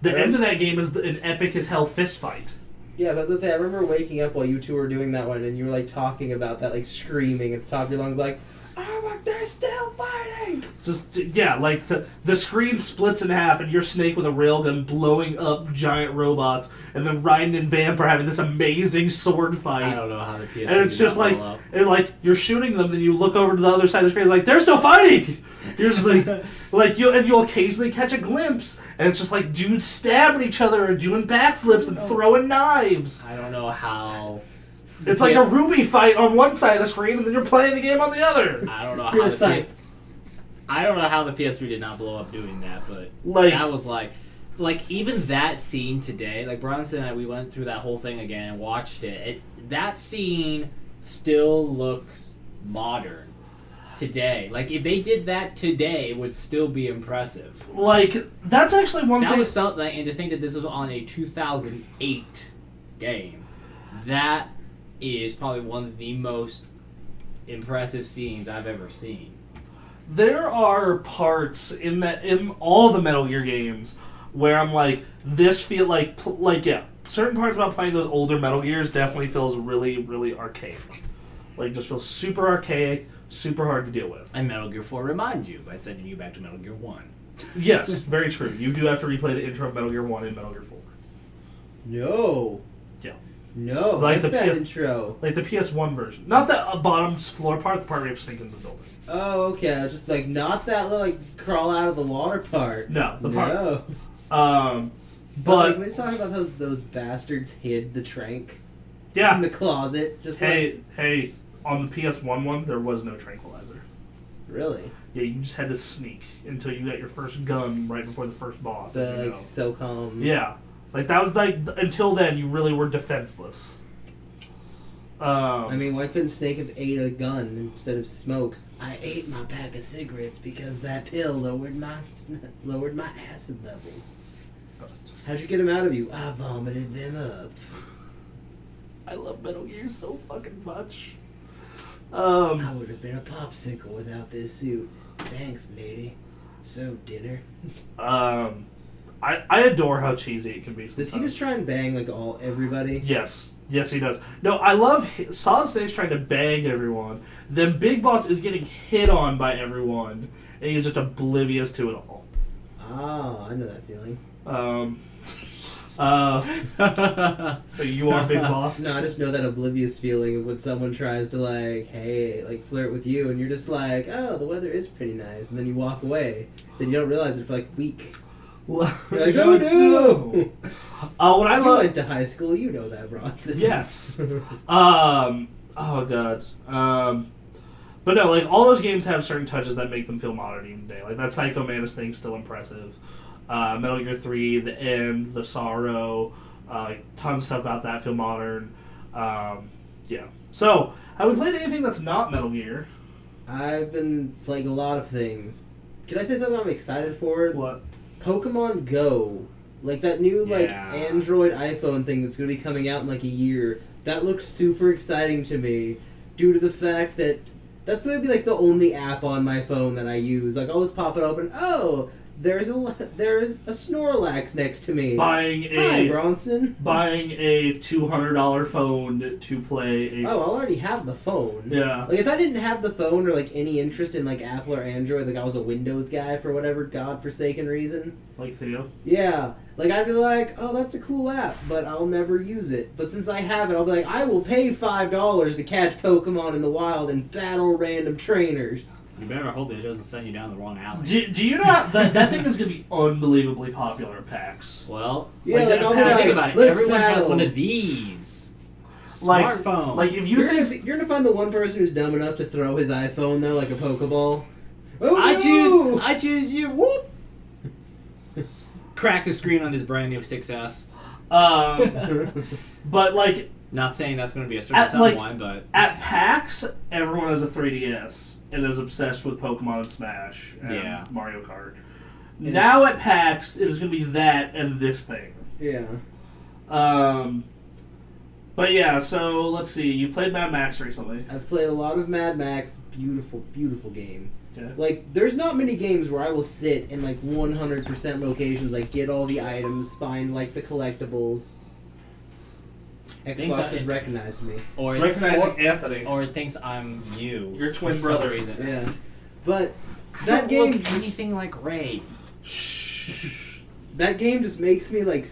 The end of that game is an epic as hell fist fight. Yeah, but I was gonna say, I remember waking up while you two were doing that one, and you were like talking about that, like screaming at the top of your lungs, like, "Oh my, they're still fighting!" Just like the screen splits in half, and you're Snake with a railgun blowing up giant robots, and then Raiden and Vamp are having this amazing sword fight. I don't know how the PS3 And it's just did like, not you're shooting them, then you look over to the other side of the screen, like, they're still fighting! You're just like you'll occasionally catch a glimpse, and it's just like dudes stabbing each other and doing backflips and throwing knives. I don't know how. It's like a Ruby fight on one side of the screen, and then you're playing the game on the other. I don't know how. You're just like, I don't know how the PS3 did not blow up doing that, but that was like even that scene today. Like Bronson and I, we went through that whole thing again and watched it. That scene still looks modern today. Like if they did that today, it would still be impressive. Like that's actually one thing. That was something, and to think that this was on a 2008 game, that is probably one of the most impressive scenes I've ever seen. There are parts in all the Metal Gear games where I'm like, this feel like certain parts about playing those older Metal Gears definitely feels really, really archaic. Like just feels super archaic, super hard to deal with. And Metal Gear 4 reminds you by sending you back to Metal Gear 1. Yes, very true. You do have to replay the intro of Metal Gear 1 and Metal Gear 4. no. Yeah. No, Like like the that P- intro. Like the PS1 version. Not the bottom floor part, the part where you have to sneak into the building. Oh, okay. I was just like, not that little, like, crawl out of the water part. No, the part. No. But like, when it's talking about those bastards hid the trank yeah. in the closet, just Hey, on the PS1 one, there was no tranquilizer. really? Yeah, you just had to sneak until you got your first gun right before the first boss. The SOCOM. Yeah. Like, that was like, until then, you really were defenseless. I mean, why couldn't Snake have ate a gun instead of smokes? I ate my pack of cigarettes because that pill lowered my acid levels. How'd you get them out of you? I vomited them up. I love Metal Gear so fucking much. I would have been a popsicle without this suit. Thanks, lady. So, dinner. I adore how cheesy it can be sometimes. Does he just try and bang, like, everybody? Yes. Yes, he does. No, I love Solid Snake's trying to bang everyone. Then Big Boss is getting hit on by everyone, and he's just oblivious to it all. Oh, I know that feeling. So you are Big Boss? No, I just know that oblivious feeling of when someone tries to, like, hey, like, flirt with you, and you're just like, oh, the weather is pretty nice, and then you walk away. Then you don't realize it for, like, a week. You're like, oh no! What I You love. went to high school, you know that, Bronson. Yes. Oh god. But no, like all those games have certain touches that make them feel modern even today. Like that Psycho Mantis thing's still impressive. Metal Gear 3, the end, the sorrow, tons of stuff about that feel modern. Yeah. So, have we played anything that's not Metal Gear? I've been playing a lot of things. Can I say something I'm excited for? What? Pokemon Go. Like that new Yeah. Android iPhone thing that's going to be coming out in like a year. That looks super exciting to me due to the fact that that's going to be like the only app on my phone that I use. Like I'll just pop it open. Oh, there's a Snorlax next to me. Hi, Bronson. Buying a $200 phone to play a... Oh, I already have the phone. Yeah. Like if I didn't have the phone or like any interest in like Apple or Android, like I was a Windows guy for whatever godforsaken reason. Like Theo? Yeah. Like I'd be like, oh, that's a cool app, but I'll never use it. But since I have it, I'll be like, I will pay $5 to catch Pokemon in the wild and battle random trainers. You better hope that it doesn't send you down the wrong alley. Do you know that thing is going to be unbelievably popular at PAX? Well, Yeah, Like, like I'll be think think like, about it. let's Everyone has battle. one of these Like- smartphones. like, if you You're gonna find the one person who's dumb enough to throw his iPhone though, like a Pokeball. Oh, no! I choose you. Whoop. Crack the screen on this brand new 6S. But like Not saying that's going to be a certain At, sound like- one, but at PAX, everyone has a 3DS and is obsessed with Pokemon and Smash and Yeah. Mario Kart. Now at PAX, it is going to be that and this thing. Yeah. But yeah, so let's see. You played Mad Max recently. I've played a lot of Mad Max. Beautiful, beautiful game. Yeah. Like, there's not many games where I will sit in like 100% locations, like get all the items, find like the collectibles. Things Xbox has that- recognized me. or Recognizing Anthony. or it thinks I'm you. Your twin for some brother. reason. Yeah. But I that don't game look just, anything like Ray. that game just makes me like,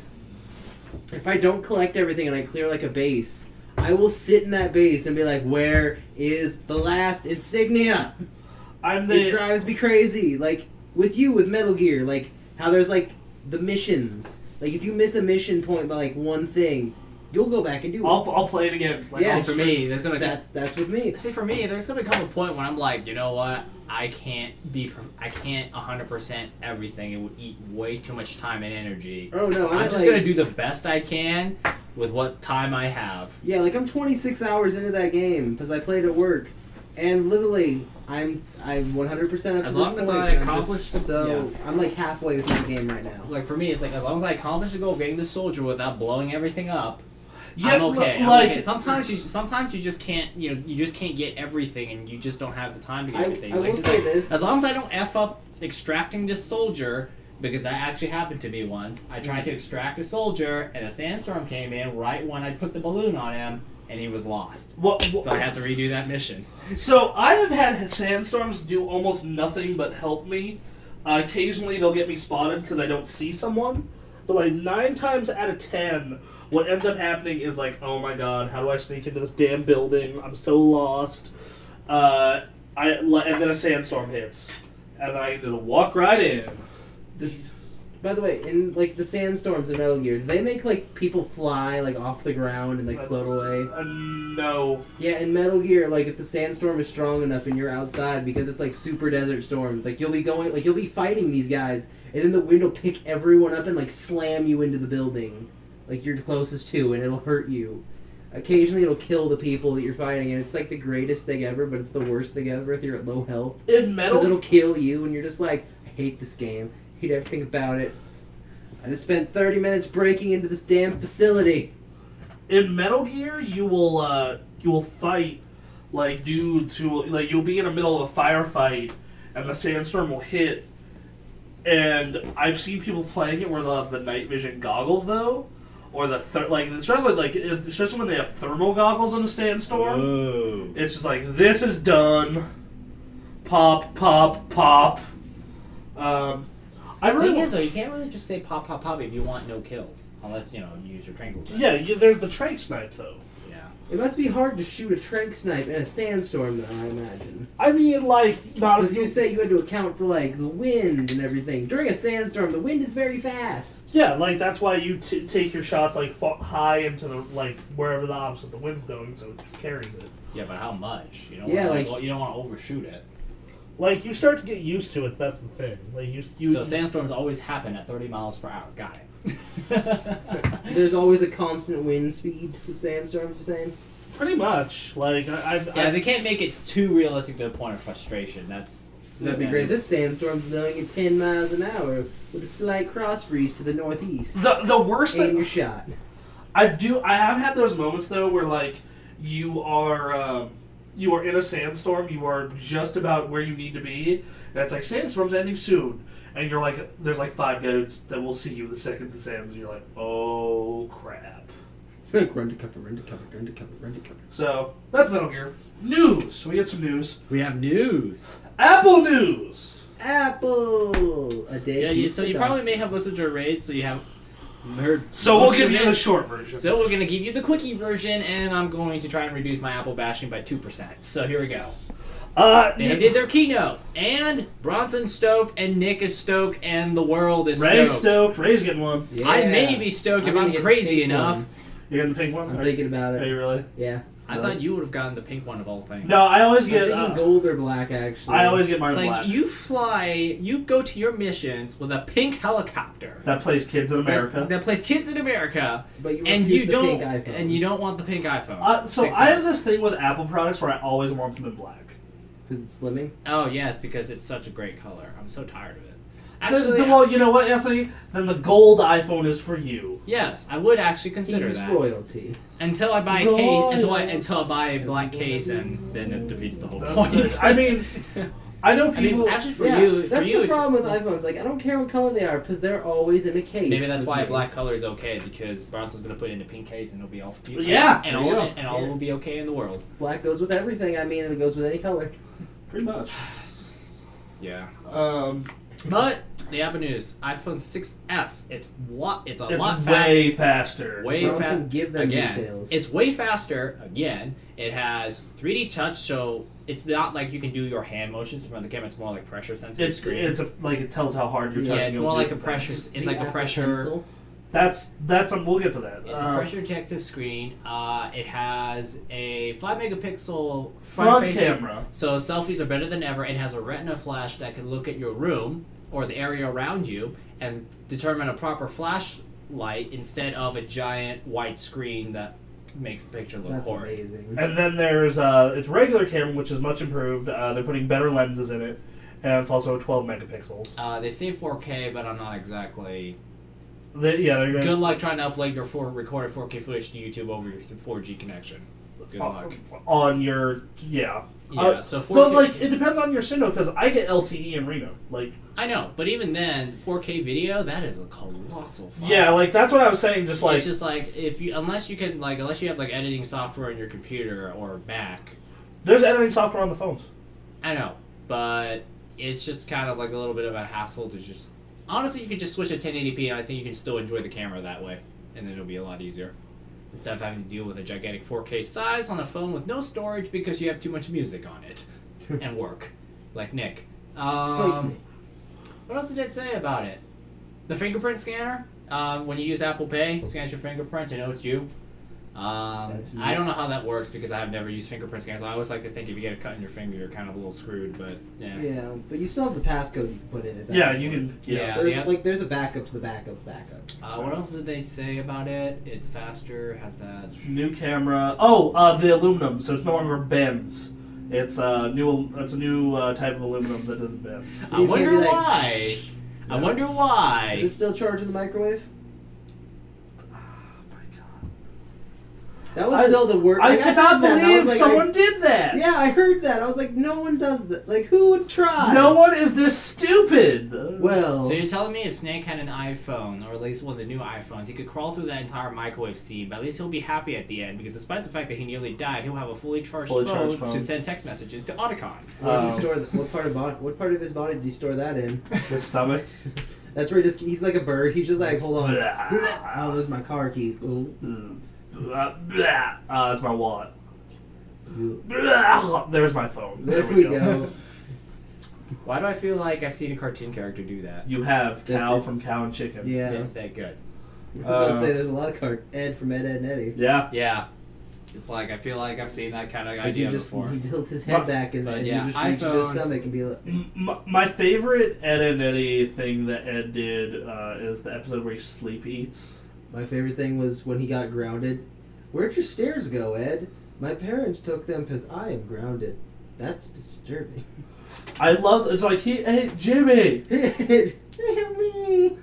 if I don't collect everything and I clear like a base, I will sit in that base and be like, where is the last insignia? I'm It the. drives me crazy. Like with Metal Gear, like how there's like the missions. Like if you miss a mission point by like one thing, you'll go back and do it. I'll play it again. Like, Yeah, I'll See, for me, there's gonna That's with me. see for me, there's gonna come a point when I'm like, you know what? I can't 100% everything. It would eat way too much time and energy. Oh no, I'm at, just like, gonna do the best I can with what time I have. Yeah, like I'm 26 hours into that game because I played at work, and literally I'm 100% up to As this long as point, I and I'm accomplish just the- I'm like halfway through the game right now. Like for me, it's like as long as I accomplish the goal of getting the soldier without blowing everything up, Yeah, I'm okay. I'm like- okay. Sometimes you just can't, you just can't get everything, and you just don't have the time to get everything. I Like, will it's say like, this. as long as I don't f up extracting this soldier, because that actually happened to me once. I tried to extract a soldier, and a sandstorm came in right when I put the balloon on him, and he was lost. So I had to redo that mission. So I have had sandstorms do almost nothing but help me. Occasionally they'll get me spotted because I don't see someone. But like 9 times out of 10, what ends up happening is like, oh my god, how do I sneak into this damn building? I'm so lost. And then a sandstorm hits, and I just walk right in. This, by the way, in like the sandstorms in Metal Gear, do they make like people fly like off the ground and like float away? No. Yeah, in Metal Gear, like if the sandstorm is strong enough and you're outside because it's like super desert storms, like you'll be fighting these guys, and then the wind will pick everyone up and like slam you into the building, like you're closest to, and it'll hurt you. Occasionally, it'll kill the people that you're fighting, and it's like the greatest thing ever, but it's the worst thing ever if you're at low health. In Because Metal it'll kill you, and you're just like, I hate this game. I hate everything about it. I just spent 30 minutes breaking into this damn facility. In Metal Gear, you will fight like dudes who like you'll be in the middle of a firefight and the sandstorm will hit. And I've seen people playing it where they'll have the night vision goggles though, or the especially when they have thermal goggles in a sandstorm. Oh. It's just like this is done. Pop, pop, pop. I The really thing want- is, though, you can't really just say pop, pop, pop if you want no kills, unless you use your tranquil. yeah. There's the trank snipe though. Yeah. It must be hard to shoot a trank snipe in a sandstorm, though, I imagine. I mean, like, not Because you say you had to account for, like, the wind and everything. During a sandstorm, the wind is very fast. Yeah, like, that's why you take your shots, like, high into the, like, wherever the opposite the wind's going, so it carries it. Yeah, but how much? You don't Yeah, wanna, like- you don't want to overshoot it. Like, you start to get used to it, that's the thing. Like, So sandstorms always happen at 30 miles per hour. Got it. There's always a constant wind speed for sandstorms, you're saying? Pretty much. Like, Yeah, they can't make it too realistic to the point of frustration. That'd be great. This sandstorm's blowing at 10 miles an hour with a slight cross breeze to the northeast. The worst Aim thing... your shot. I have had those moments, though, where, like, you are in a sandstorm, you are just about where you need to be, and it's like, sandstorm's ending soon. And you're like, there's like 5 goats that will see you the second the sands, and you're like, oh, crap. Run to cover, run to cover, run to cover, run to cover. So, that's Metal Gear. News! We get some news. We have news. Apple news! Apple! A day Yeah, so you probably may have listened to a raid, so you have heard. So we'll most give of you it. the short version. So we're going to give you the quickie version, and I'm going to try and reduce my Apple bashing by 2%. So here we go. They did their keynote, and Bronson's stoked, and Nick is stoked, and the world is Ray's stoked. stoked. Ray's getting one. Yeah. I may be stoked if gonna I'm get the crazy pink enough. one. You're getting the pink one? I'm thinking about Are it. you really? Yeah. I thought you would have gotten the pink one of all things. No, I always I'm get... thinking gold or black, actually. I always get mine It's like black. you go to your missions with a pink helicopter That plays Kids in America. that plays Kids in America, But you and refuse you the don't pink iPhone. and you don't want the pink iPhone. So 6S. I have this thing with Apple products where I always want them in black. Because it's slimming? Oh yes, because it's such a great color. I'm so tired of it. Actually, Actually, well, you know what, Anthony? Then the gold iPhone is for you. yes, I would actually consider He's that. royalty. Until I buy a case, until I buy a black case, and then it defeats the whole point. I mean, I know I mean, people... actually, for yeah, you, that's the it's, problem with iPhones. Like, I don't care what color they are, because they're always in a case. maybe that's with why me. a black color is okay, because Bronson's gonna put it in a pink case, and it'll be all Yeah, and there all you go. and all will be okay in the world. Black goes with everything, I mean, and it goes with any color. Pretty much. Yeah. Um, But the Apple News, iPhone 6s, it's a lot it's faster. way faster. Way Bronson, faster. give them details. It's way faster. Again, it has 3D touch, so it's not like you can do your hand motions in front of the camera. It's more like pressure sensitive screen. Like it tells how hard you're touching. Yeah, it's more like a pressure. It's The like a Apple pressure. Pencil. That's we'll get to that. It's a pressure detective screen. It has a 5 megapixel front facing camera. so selfies are better than ever. It has a retina flash that can look at your room or the area around you and determine a proper flashlight instead of a giant white screen that makes the picture look That's horrid. amazing. And then there's its regular camera, which is much improved. They're putting better lenses in it, and it's also 12 megapixels. They say 4K, but I'm not exactly. They're gonna Good luck trying to upload your recorded 4K footage to YouTube over your 4G connection. Good luck. on your yeah. Yeah, so 4K. But like it depends on your signal because I get LTE in Reno. Like I know, but even then, 4K video, that is a colossal file. yeah, like that's what I was saying. Just like it's just like unless you have like editing software on your computer or Mac. there's editing software on the phones. I know, but it's just kind of like a little bit of a hassle to just. Honestly, you could just switch to 1080p, and I think you can still enjoy the camera that way, and then it'll be a lot easier instead of having to deal with a gigantic 4K size on a phone with no storage because you have too much music on it and work, like Nick. What else did it say about it? The fingerprint scanner. When you use Apple Pay, it scans your fingerprint to know it's you. I don't know how that works because I have never used fingerprint scanners. I always like to think if you get a cut in your finger, you're kind of a little screwed. But yeah, Yeah, but you still have the passcode you can put in it. That Yeah, doesn't you work. can. Yeah. There's a backup to the backup's backup. What else did they say about it? It's faster. Has that? New camera. Oh, the aluminum. So it's no longer bends. It's a new type of aluminum that doesn't bend. So I you can't wonder be like, why. I wonder Is why. it still charged in the microwave? That was still the worst. I cannot believe like, someone did that. Yeah, I heard that. I was like, no one does that. Like, who would try? No one is this stupid. Well, So you're telling me if Snake had an iPhone, or at least one of the new iPhones, he could crawl through that entire microwave scene, but at least he'll be happy at the end, because despite the fact that he nearly died, he'll have a fully charged phone to send text messages to Otacon. where did he store what part of his body did he store that in? The stomach. That's where he's like a bird. He's just like, hold on. Blah. Oh, those are my car keys. Ooh. That's my wallet. There's my phone. There we go. Why do I feel like I've seen a cartoon character do that? You have That's Cal it. from Cow and Chicken. Yeah. That good. I was about to say there's a lot of Ed from Ed, Ed, and Eddie. Yeah. Yeah. It's like, I feel like I've seen that kind of Like idea he before. he tilts his head back and but then yeah, you just reach into his iPhone- stomach and be like, My favorite Ed and Eddie thing that Ed did is the episode where he sleep eats. my favorite thing was when he got grounded. Where'd your stairs go, Ed? My parents took them because I am grounded. That's disturbing. I love it's like hey Jimmy, Help me.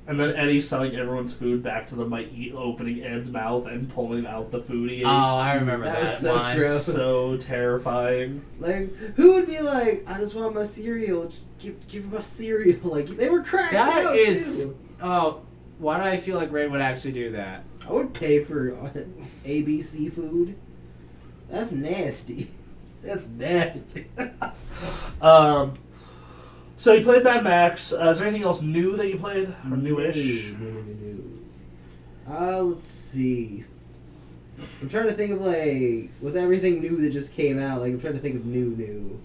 and then Eddie's selling everyone's food back to them by opening Ed's mouth and pulling out the food he ate. Oh, I remember That that, was so line. gross. So terrifying. Like, who would be like, I just want my cereal. Just give me my cereal. Like, they were cracked That out, is. too. Oh, why do I feel like Ray would actually do that? I would pay for ABC food. That's nasty. That's nasty. So you played Mad Max. Is there anything else new that you played? Or newish? Let's see. I'm trying to think of, like, with everything new that just came out, like, I'm trying to think of new.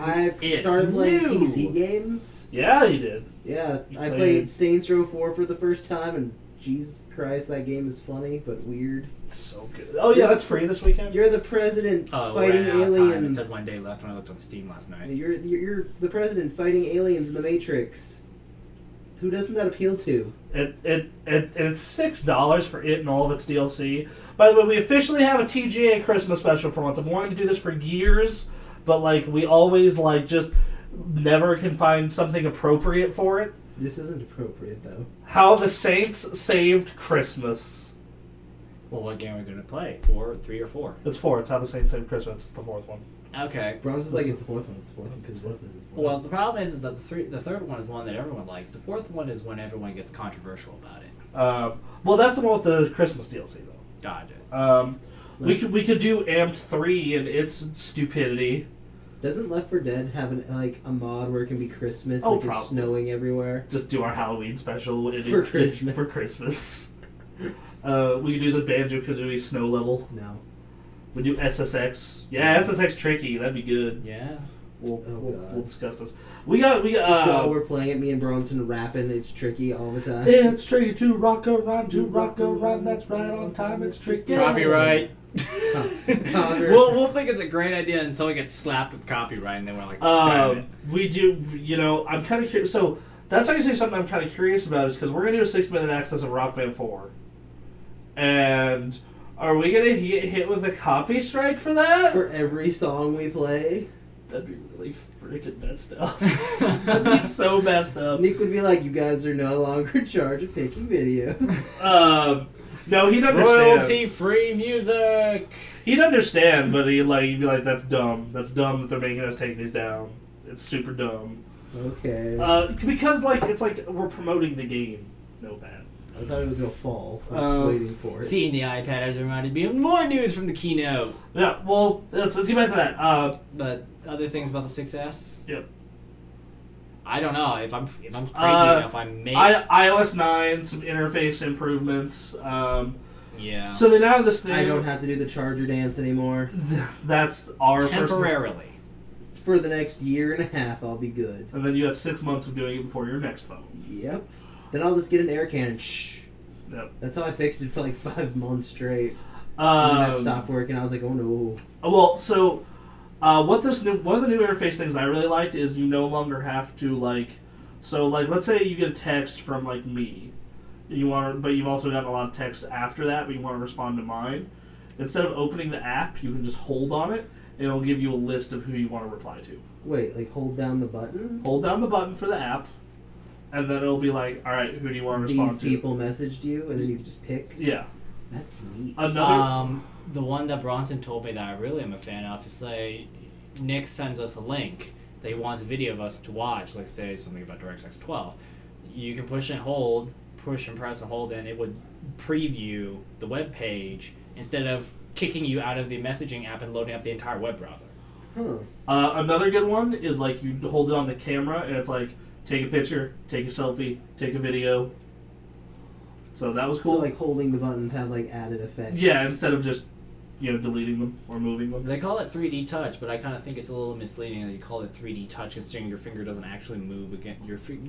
I've It's started playing new. PC games. Yeah, you did. Yeah, You I played- played Saints Row 4 for the first time, and Jesus Christ, that game is funny, but weird. It's so good. Oh yeah, that's free this weekend. You're the president Oh, fighting we're out of time. It aliens. said 1 day left when I looked on Steam last night. You're the president fighting aliens in the Matrix. Who doesn't that appeal to? It's $6 for it and all of its DLC. By the way, we officially have a TGA Christmas special for once. I've wanted to do this for years, but like we always like just never can find something appropriate for it. This isn't appropriate, though. How the Saints Saved Christmas. Well, what game are we going to play? 4, 3, or 4? It's 4. It's How the Saints Saved Christmas. It's the 4th one. Okay. Browns is like, it's the fourth one. It's the fourth one because this is the fourth Well, one. the problem is that the third one is the one that everyone likes. The fourth one is when everyone gets controversial about it. Well, that's the one with the Christmas DLC though. Gotcha. We could do Amped 3 and its stupidity. Doesn't Left 4 Dead have a mod where it can be Christmas, Oh, like probably. it's snowing everywhere? Just do our Halloween special For Christmas. For Christmas. We could do the Banjo-Kazooie snow level. No. We do SSX. Yeah, SSX tricky. That'd be good. Yeah. We'll God. we'll discuss this. We got Just while we're playing it, me and Bronson rapping, it's tricky all the time. It's tricky to rock a run. That's right on time. It's tricky. Copyright. Copyright. We'll think it's a great idea until we get slapped with copyright, and then we're like, damn it. We do. I'm kind of curious. So that's actually something I'm kind of curious about, is because we're gonna do a 6-minute access of Rock Band 4, and are we gonna get hit with a copy strike for that? For every song we play, That'd be really freaking messed up. That'd be so messed up. Nick would be like, "You guys are no longer in charge of picking videos." No, he'd understand. Royalty-free music. He'd understand, but he'd be like, "That's dumb. That's dumb that they're making us take these down. It's super dumb." Okay. Because it's like we're promoting the game. No bad. I thought it was gonna fall. I was waiting for it. Seeing the iPad has reminded me of more news from the keynote. Yeah. Well, let's get back to that. But other things about the 6S? Yep. I don't know if I'm crazy enough. I may. iOS 9, some interface improvements. Yeah. So they now have this thing. I don't have to do the charger dance anymore. That's our temporarily. For the next year and a half, I'll be good. And then you have 6 months of doing it before your next phone. Yep. Then I'll just get an air cannon. Shh. Yep. That's how I fixed it for like 5 months straight. And then that Um, stopped working. I was like, oh no. Well, so one of the new interface things I really liked is you no longer have to let's say you get a text from me, but you've also gotten a lot of texts after that, but you want to respond to mine. Instead of opening the app, you can just hold on it, and it'll give you a list of who you want to reply to. Wait, hold down the button? Hold down the button for the app, and then it'll be like, all right, who do you want to respond These to? people messaged you, and then you can just pick? Yeah. That's neat. The one that Bronson told me that I really am a fan of is Nick sends us a link that he wants a video of us to watch, like say something about DirectX 12. You can push and press and hold, and it would preview the web page instead of kicking you out of the messaging app and loading up the entire web browser. Huh. Another good one is you hold it on the camera, and it's take a picture, take a selfie, take a video. So that was So cool. like holding the buttons have like added effects. Yeah, instead of just deleting them or moving them. They call it 3D touch, but I kind of think it's a little misleading that you call it 3D touch, considering your finger doesn't actually move again.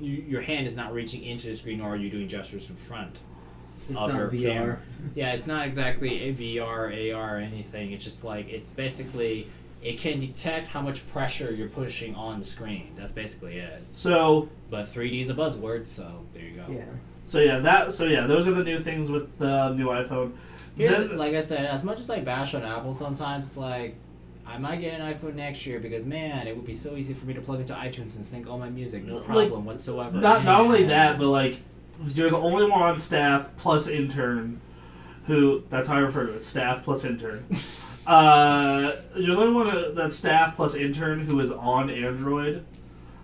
Your hand is not reaching into the screen, nor are you doing gestures in front. It's of not your VR. camera. Yeah, it's not exactly a VR, AR, or anything. It's just like, it's basically, it can detect how much pressure you're pushing on the screen. That's basically it. So, But 3D is a buzzword, so there you go. Yeah. so those are the new things with the new iPhone. Like I said, as much as I bash on Apple sometimes, it's like, I might get an iPhone next year because, man, it would be so easy for me to plug into iTunes and sync all my music. No problem whatsoever. Not only that, but like, you're the only one on staff plus intern who, that's how I refer to it, staff plus intern. You're the only one that's staff plus intern who is on Android.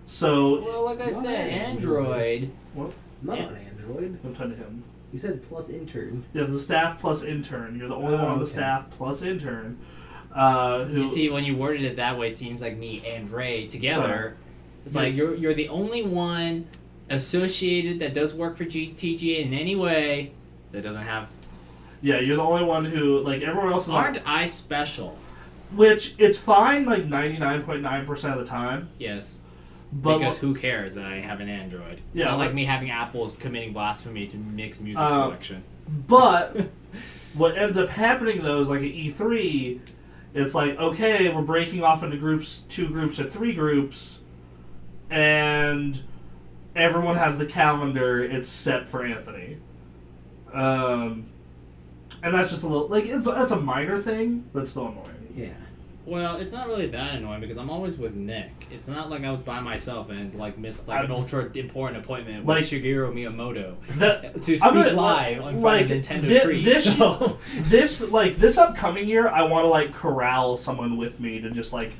So, Well, like I said, Android. what? Not on Android. I'm talking to him. You said plus intern. Yeah, the staff plus intern. You're the only one on the okay. staff plus intern. Who, You see, when you worded it that way, it seems like me and Ray together. Sorry. It's like you're the only one associated that does work for TGA in any way that doesn't have. yeah, you're the only one who, like, everyone else is on, Aren't I special? which, it's fine, like, 99.9% of the time. Yes. But Because who cares that I have an Android? It's Yeah, not like but- me having Apple's committing blasphemy to mix music Uh, selection. But what ends up happening though is like at E3, it's like, okay, we're breaking off into groups, 2 groups or 3 groups, and everyone has the calendar. It's set for Anthony, and that's just a little like that's a minor thing, but still annoying. Yeah. Well, it's not really that annoying because I'm always with Nick. It's not like I was by myself and like missed like an ultra important appointment with like- Shigeru Miyamoto That, to speak I'm gonna- live on like, Nintendo Tree. This upcoming year, I want to like corral someone with me to just like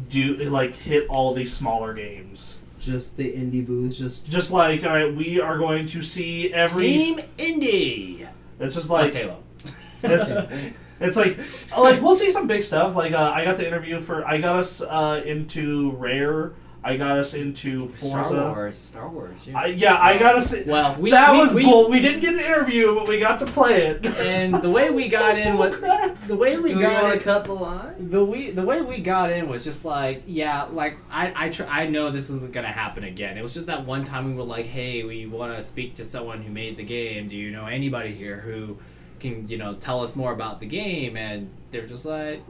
hit all these smaller games. Just the indie booths. Just like, all right, we are going to see every. Team Indie. It's just Plus like Halo. it's like we'll see some big stuff. Like I got the interview for. I got us into Rare. I got us into Forza. Star Wars. Yeah. I got us. Well, we didn't get an interview, but we got to play it. and the way we got in was the way we You got want in. to cut the line? The way we got in was just like, yeah, like I know this isn't gonna happen again. It was just that one time we were like, hey, we want to speak to someone who made the game. Do you know anybody here who can tell us more about the game? And they were just like,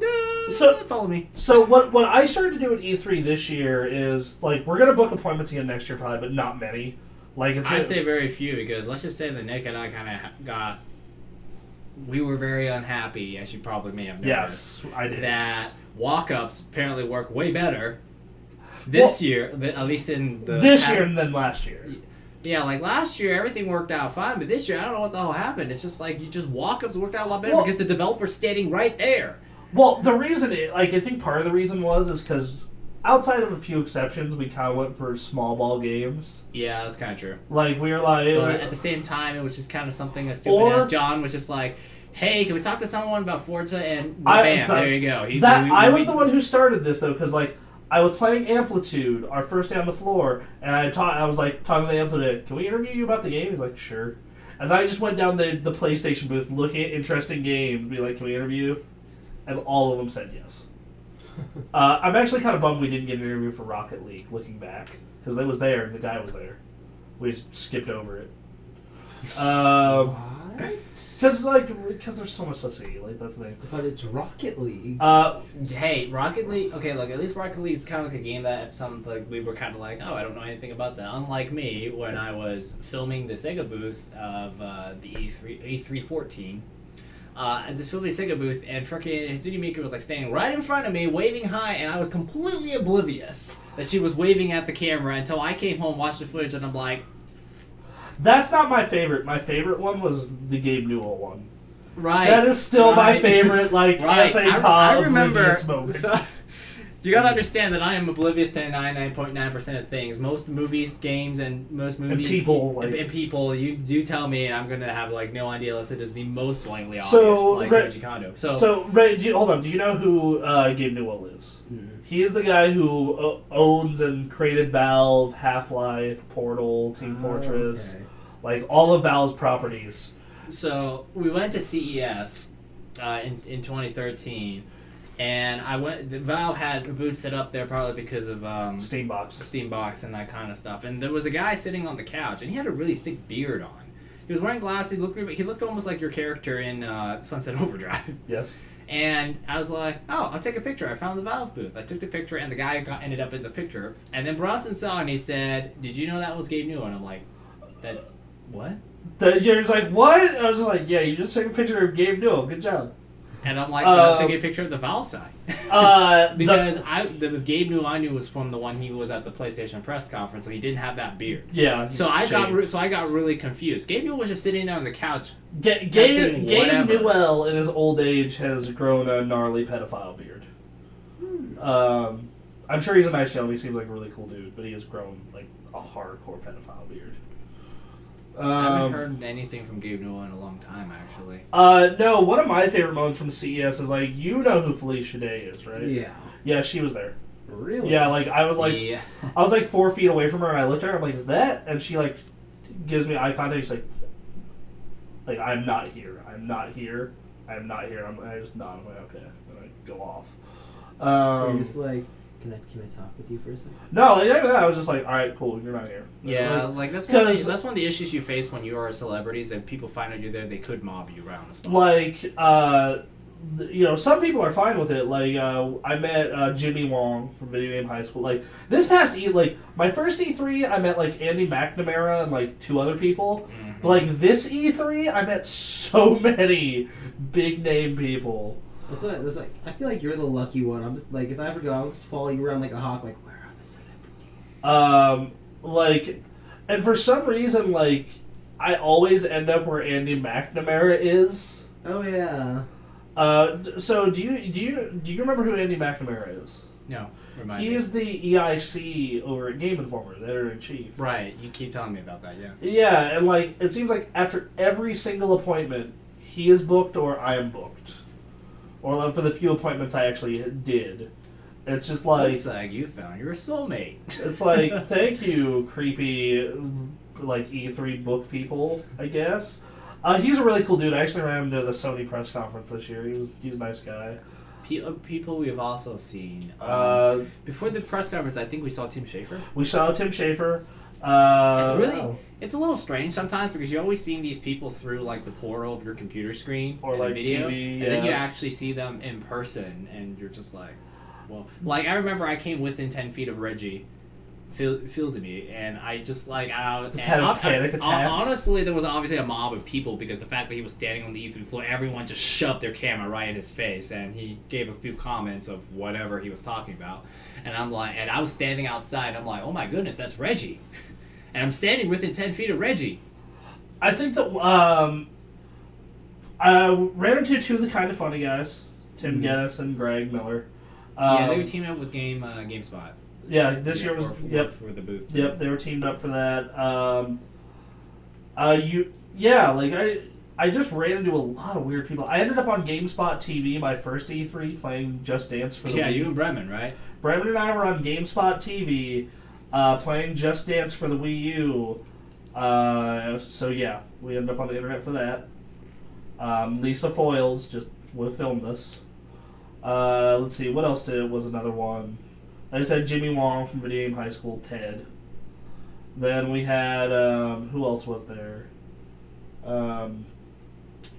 follow me. So what I started to do at E3 this year is like we're gonna book appointments again next year probably, but not many. Like I'd say very few because let's just say that Nick and I kind of we were very unhappy, as you probably may have noticed. Yes, I did. That walk-ups apparently work way better this year, at least in the this year than last year. Yeah, like last year everything worked out fine, but this year I don't know what the hell happened. It's just like walk-ups worked out a lot better Well- because the developer's standing right there. Well, the reason, I think part of the reason is because outside of a few exceptions, we kind of went for small ball games. Yeah, that's kind of true. Like we were like, But at the same time, it was just kind of something as stupid Or- as John was just like, "Hey, can we talk to someone about Forza?" And I- bam, so- there you go. I was the one who started this though, because like I was playing Amplitude, our first day on the floor, and I was like talking to the Amplitude, can we interview you about the game? He's like, sure. And then I just went down the PlayStation booth looking at interesting games, be like, can we interview? And all of them said yes. I'm actually kind of bummed we didn't get an interview for Rocket League, looking back, because it was there and the guy was there. We just skipped over it. Because there's so much to see. Like that's the thing. But it's Rocket League. Hey, Rocket League. Okay, look, at least Rocket League is kind of like a game that we were kind of like, oh, I don't know anything about that. Unlike me, when I was filming the Sega booth of the E314. At this filming Sega booth, and frickin' Hatsune Miku was like standing right in front of me, waving high, and I was completely oblivious that she was waving at the camera until I came home, watched the footage, and I'm like, that's not my favorite. My favorite one was the Gabe Newell one. right. That is still my right. favorite, like, Right. Anthony I Todd remember. oblivious moment. So, you gotta understand that I am oblivious to 99.9% of things. Most movies, games, and most movies and people. You do tell me, and I'm gonna have like no idea unless it is the most blatantly obvious, So, like Ray- Koji Kondo. Ray, hold on. Do you know who Gabe Newell is? He is the guy who owns and created Valve, Half-Life, Portal, Team Fortress, Okay. like all of Valve's properties. So we went to CES in 2013, and I went. Valve had a booth set up there probably because of Steambox and that kind of stuff. And there was a guy sitting on the couch, and he had a really thick beard on. He was wearing glasses. He looked almost like your character in Sunset Overdrive. Yes. And I was like, oh, I'll take a picture. I found the Valve booth. I took the picture, and the guy ended up in the picture. And then Bronson saw it, and he said, did you know that was Gabe Newell? And I'm like, that's what? You're just like, what? I was just like, yeah, you just took a picture of Gabe Newell. Good job. And I'm like, I was taking a picture of the Valve side. Because the Gabe Newell I knew was from the one he was at the PlayStation press conference, so he didn't have that beard. Yeah. So I got really confused. Gabe Newell was just sitting there on the couch. Gabe Newell in his old age has grown a gnarly pedophile beard. I'm sure he's a nice gentleman. He seems like a really cool dude, but he has grown like a hardcore pedophile beard. I haven't heard anything from Gabe Newell in a long time, actually. No, one of my favorite moments from CES is like, you know who Felicia Day is, right? Yeah. Yeah, she was there. Really? Yeah, like I was like, Yeah. I was like 4 feet away from her, and I looked at her. I'm like, is that? And she like gives me eye contact. She's like, I'm not here. I'm not here. I'm not here. I just nod. I'm like, okay, and I go off. You're just like, can I talk with you for a second? No, like after that, I was just like, all right, cool, you're not here. Yeah, like that's one of the issues you face when you are a celebrity, is that people find out you're there, they could mob you around the spot. Like, you know, some people are fine with it. Like, I met Jimmy Wong from Video Game High School. Like, this past my first E3, I met like Andy McNamara and like 2 other people. Mm-hmm. But like this E3, I met so many big name people. That's like I feel like you're the lucky one. I'm just like, if I ever go, I'll just follow you around like a hawk. Like, where are the celebrities? Like, and for some reason, like, I always end up where Andy McNamara is. Oh yeah. So do you remember who Andy McNamara is? No, remind He me. is the EIC over at Game Informer, the editor-in-chief. Right, you keep telling me about that, yeah. Yeah, and like it seems like after every single appointment, he is booked or I am booked, or like, for the few appointments I actually did. It's just like Looks like you found your soulmate. It's like, thank you, creepy, like E3 book people, I guess. He's a really cool dude. I actually ran him to the Sony press conference this year. He's a nice guy. People we have also seen. Before the press conference, I think we saw Tim Schafer. We saw Tim Schafer. It's a little strange sometimes because you're always seeing these people through like the portal of your computer screen or and like video, TV, and then you actually see them in person, and you're just like, well, like I remember I came within 10 feet of Reggie Fils-Aimé, and I just like Just had a panic attack. Honestly, there was obviously a mob of people because the fact that he was standing on the E3 floor, everyone just shoved their camera right in his face, and he gave a few comments of whatever he was talking about, and I'm like, and I was standing outside, and I'm like, oh my goodness, that's Reggie, and I'm standing within 10 feet of Reggie. I think that I ran into 2 of the kind of funny guys, Tim Geddes and Greg Miller. Yeah, they were teaming up with GameSpot. Yeah, this year was for the booth. Yep, they were teamed up for that. I just ran into a lot of weird people. I ended up on GameSpot TV my first E3 playing Just Dance for the Wii. You and Bremen, right? Bremen and I were on GameSpot TV playing Just Dance for the Wii U. So yeah, we ended up on the internet for that. Lisa Foyles just would have filmed us. Let's see, what else was another one? Like I said, Jimmy Wong from Video Game High School, Ted. Then we had, who else was there? Some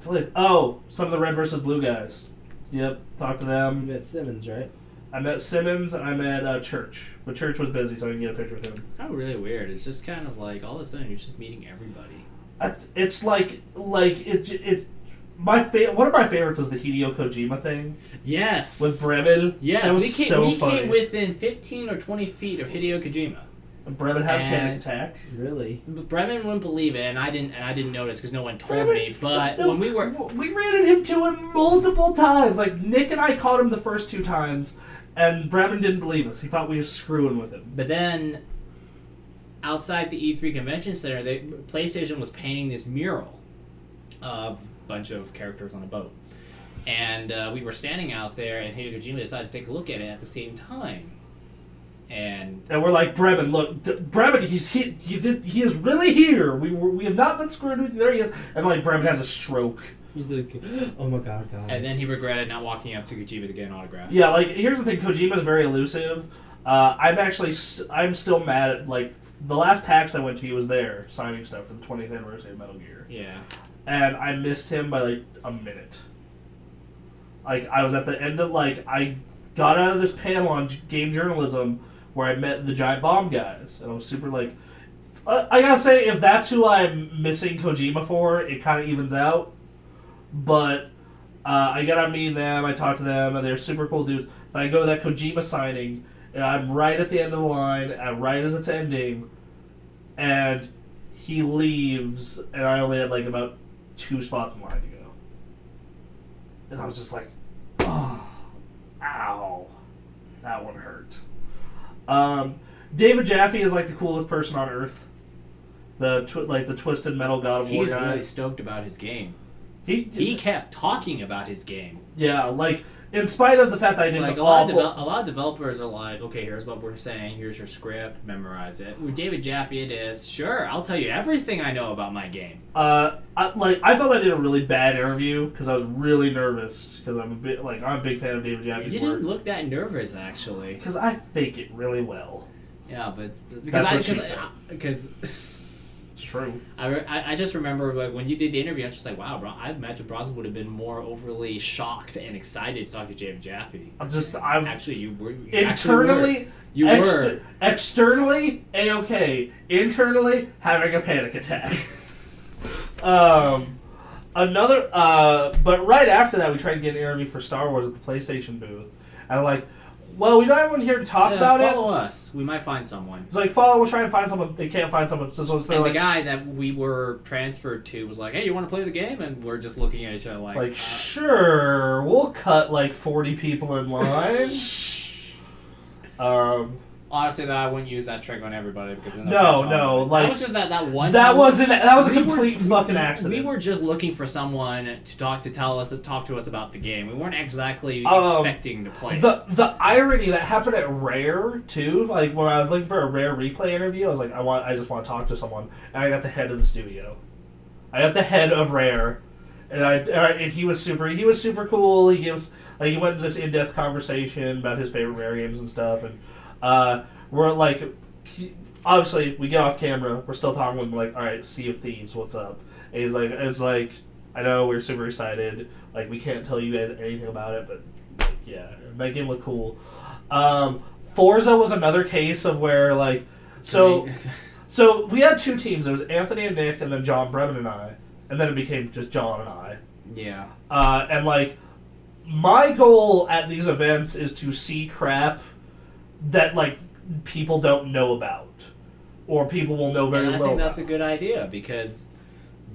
of the Red vs. Blue guys. Yep, talked to them. You met Simmons, right? I met Simmons and I met Church. But Church was busy, so I didn't get a picture with him. It's kind of really weird. It's just kind of like, all of a sudden, you're just meeting everybody. It's like one of my favorites was the Hideo Kojima thing. Yes. With Bremen. Yes. It was we funny. came within 15 or 20 feet of Hideo Kojima. And Bremen had a panic attack. Really? Bremen wouldn't believe it, and I didn't notice because no one told me. But when we ran into him multiple times. Like Nick and I caught him the first 2 times, and Bremen didn't believe us. He thought we were screwing with him. But then, outside the E3 Convention Center, PlayStation was painting this mural of bunch of characters on a boat, and we were standing out there, and Hideo Kojima decided to take a look at it at the same time, And we're like, Bremen, look, Bremen, he is really here. We have not been screwed with. There he is. And like Bremen has a stroke. He's like, oh my god, guys. and then he regretted not walking up to Kojima to get an autograph. Yeah, like here's the thing, Kojima's very elusive. I'm still mad at like the last PAX I went to. He was there signing stuff for the 20th anniversary of Metal Gear. Yeah. And I missed him by like a minute. Like I was at the end of like I got out of this panel on game journalism where I met the Giant Bomb guys, and I was super like, I gotta say, if that's who I'm missing Kojima for, it kind of evens out. But I got to meet them, I talked to them, and they're super cool dudes. Then I go to that Kojima signing, and I'm right at the end of the line, and right as it's ending, and he leaves, and I only had like about 2 spots in line to go. And I was just like, oh, ow, that one hurt. David Jaffe is like the coolest person on earth. The twisted metal god of war He's guy. really stoked about his game. He kept talking about his game. Yeah, like in spite of the fact that I didn't Like a lot of developers are like, okay, here's what we're saying, here's your script, memorize it. With David Jaffe, it is sure, I'll tell you everything I know about my game. I felt I did a really bad interview because I was really nervous because I'm a big fan of David Jaffe's You work. didn't look that nervous actually. Because I fake it really well. Yeah, but because It's true. I just remember like when you did the interview, I was just like, wow, bro. I imagine Bronson would have been more overly shocked and excited to talk to David Jaffe. I'm actually you were internally. You were externally A-okay. Internally having a panic attack. But right after that, we tried to get an interview for Star Wars at the PlayStation booth, and I'm like, well, we don't have anyone here to talk about it. Follow us. We might find someone. It's like, we'll try and find someone. They can't find someone. So and like, the guy that we were transferred to was like, hey, you want to play the game? And we're just looking at each other like... sure, we'll cut like 40 people in line. Honestly, though, I wouldn't use that trick on everybody because then like that was just that one. That time was a complete fucking accident. We were just looking for someone to talk to us about the game. We weren't exactly expecting to play. The irony that happened at Rare too. Like when I was looking for a Rare replay interview, I was like, I just want to talk to someone, and I got the head of the studio. I got the head of Rare, and he was super cool. He gives he went into this in-depth conversation about his favorite Rare games and stuff, and. We're like, obviously, we get off camera. We're still talking with him, like, all right, Sea of Thieves, what's up? And he's like, I know we're super excited. Like, we can't tell you guys anything about it, but like, yeah, that game looked cool. Forza was another case of where like, so we had 2 teams. There was Anthony and Nick, and then John Bremen and I, and then it became just John and I. Yeah. And like, my goal at these events is to see crap that like people don't know about, or people will know very little. I think that's a good idea because,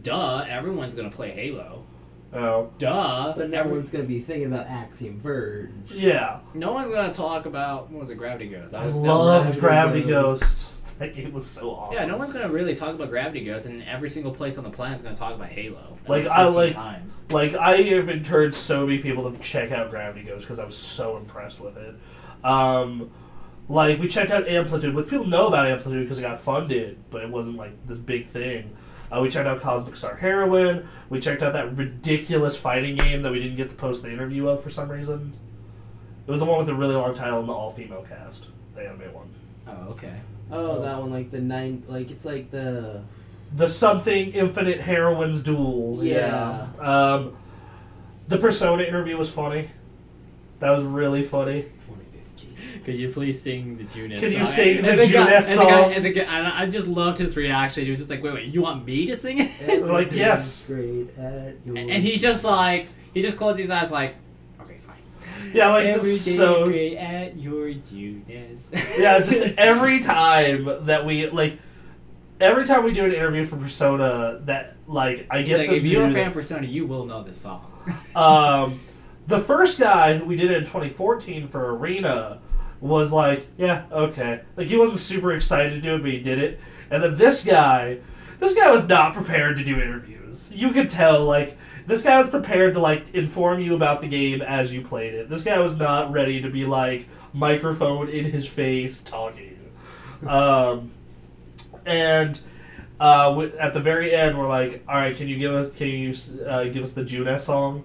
duh, everyone's gonna play Halo. Oh, duh! But everyone's gonna be thinking about Axiom Verge. Yeah. No one's gonna talk about what was it, Gravity Ghost. I loved Gravity Ghost. That game was so awesome. Yeah, no one's gonna really talk about Gravity Ghost, and every single place on the planet is gonna talk about Halo. I have encouraged so many people to check out Gravity Ghost because I was so impressed with it. Like, we checked out Amplitude, which people know about Amplitude because it got funded, but it wasn't, like, this big thing. We checked out Cosmic Star Heroine. We checked out that ridiculous fighting game that we didn't get to post the interview of for some reason. It was the one with the really long title and the all-female cast. The anime one. Oh, okay. Oh, that one, like, it's like the... The something Infinite Heroines Duel. Yeah. The Persona interview was funny. That was really funny. Could you please sing the Junes song? Could you sing the Junes song? And I just loved his reaction. He was just like, wait, you want me to sing it? I was like, yes. And he's just like, he just closed his eyes like, okay, fine. Yeah, like, every just day so... is great at your Junes. Yeah, just every time that we, like, every time we do an interview for Persona, that, like, I get like, if you're a fan of Persona, you will know this song. The first guy who we did it in 2014 for Arena was like, yeah, okay. Like, he wasn't super excited to do it, but he did it. And then this guy this guy was not prepared to do interviews. You could tell, like, this guy was prepared to, like, inform you about the game as you played it. This guy was not ready to be, like, microphone in his face talking. And at the very end, we're like, all right, can you give us the Junes song,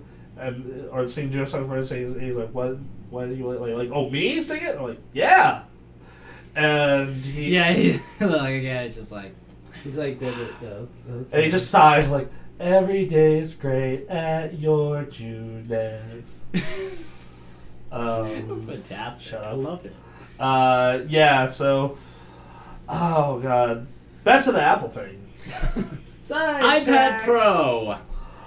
or sing Junes song for us? And he's like, what do you like? Oh, me sing it? I'm like, yeah. And he's like, again, it's just like, He's like, okay. And he just sighs like, every day's great at your Junes. that's fantastic. Shut up. I love it. Yeah. So, oh god, back to the Apple thing. iPad Pro.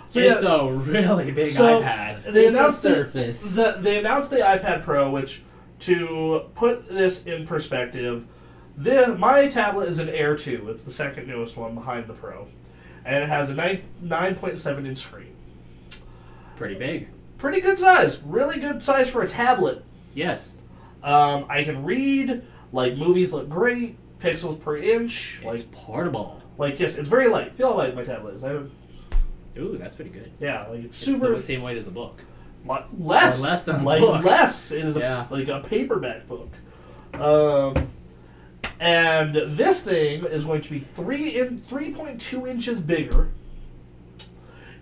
So, it's a really big iPad. They It's a announced Surface. They announced the iPad Pro, which, to put this in perspective, my tablet is an Air 2. It's the second newest one behind the Pro, and it has a 9.7 inch screen. Pretty big. Pretty good size. Really good size for a tablet. Yes. I can read. Like, movies look great. Pixels per inch. It's portable. Like, yes, it's very light. Feel how light my tablet is. Ooh, that's pretty good. Yeah, like it's It's super. the same weight as a book. Less. Or less than a like book. less. It is Yeah. like a paperback book. And this thing is going to be 3.2 inches bigger.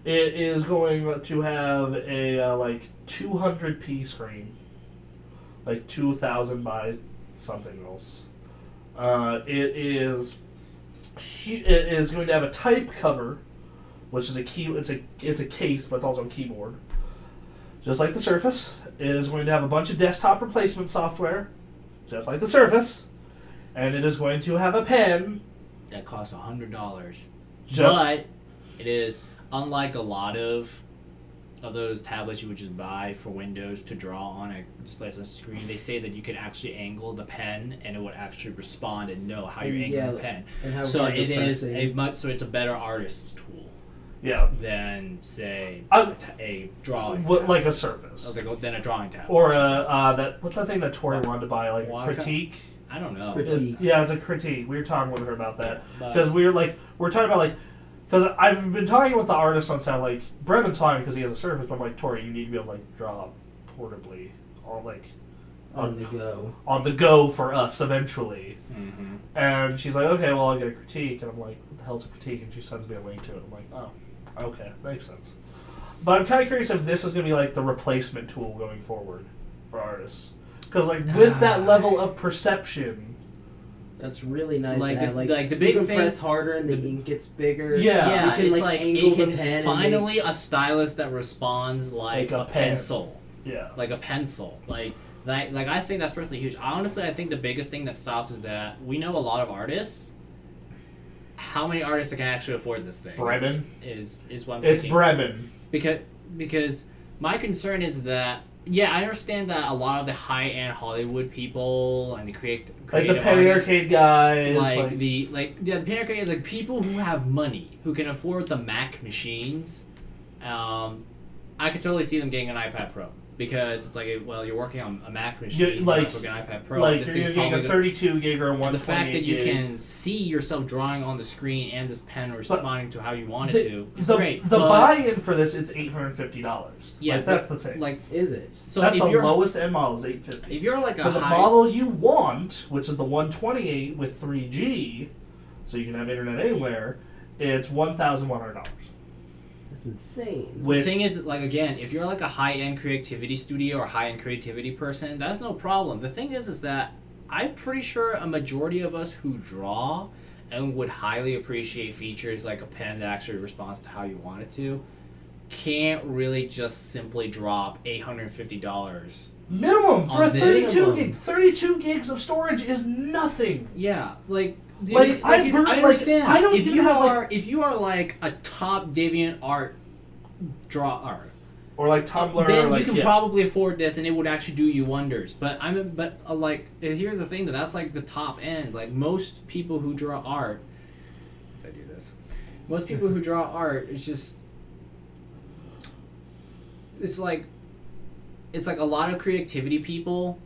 It is going to have a like 200p screen, like 2,000 by something else. It is going to have a type cover, which is it's a case, but it's also a keyboard. Just like the Surface, it is going to have a bunch of desktop replacement software, just like the Surface, and it is going to have a pen. That costs $100. Just- But it is, unlike a lot of those tablets you would just buy for Windows to draw on a display on a screen, they say that you could actually angle the pen and it would actually respond and know how you're angling the pen. And how So hard it you're is pressing. it's a better artist's tool Yeah, than say a drawing like a Surface, than a drawing tablet. or what's that thing that Tori wanted to buy, like Wonka? Critique. I don't know. Critique. Yeah, it's a Critique. We were talking with her about that But- because we're talking about like. Because I've been talking with the artists on set, like, Bremen's fine because he has a Surface, but I'm like, Tori, you need to be able to, like, draw portably, or, like, On the go. on the go for us eventually. Mhm. And she's like, okay, well, I'll get a Critique. And I'm like, what the hell's a Critique? And she sends me a link to it. I'm like, oh, okay, makes sense. But I'm kind of curious if this is going to be, like, the replacement tool going forward for artists. Because, like, with that level of perception... That's really nice Like to have. the- like the big you can thing- press harder and the ink gets bigger. Yeah. Yeah, you can it's like like angle it can the pen. and finally a stylus that responds like Like a a pen. pencil. Yeah. Like a pencil. Like I think that's personally huge. Honestly, I think the biggest thing that stops is that we know a lot of artists. How many artists can actually afford this thing? Bremen. Is what I'm It's thinking. Bremen. Because my concern is that I understand that a lot of the high end Hollywood people and the Like the creative Penny artists, Arcade guys. the Penny Arcade is like people who have money who can afford the Mac machines. I could totally see them getting an iPad Pro because it's like, well, you're working on a Mac machine, Yeah, like- also getting an iPad Pro. like, this you're thing's getting a probably 32 gig or a and 128 the fact that you gig. can see yourself drawing on the screen and this pen responding to how you want it the- to is the, great. The but, buy-in for this, it's $850. yeah, like, that's the thing. Like, Is it? so that's if the you're lowest end model is $850. if you're like a For the high model you want, which is the 128 with 3G, so you can have internet anywhere, it's $1,100. That's insane. The Which thing is, like, again, if you're like a high-end creativity studio or high-end creativity person, that's no problem. The thing is that I'm pretty sure a majority of us who draw and would highly appreciate features like a pen that actually responds to how you want it to, can't really just simply drop $850. minimum for On a the 32 minimum. gig. 32 gigs of storage is nothing. Yeah, like I understand. I don't if even you have, are like- if you are like a top deviant art drawer, Or like Tumblr. then or like, you can yeah. probably afford this, and it would actually do you wonders. But like, here's the thing that's like the top end. Like most people who draw art, as I do this, most people who draw art, it's like a lot of creativity people,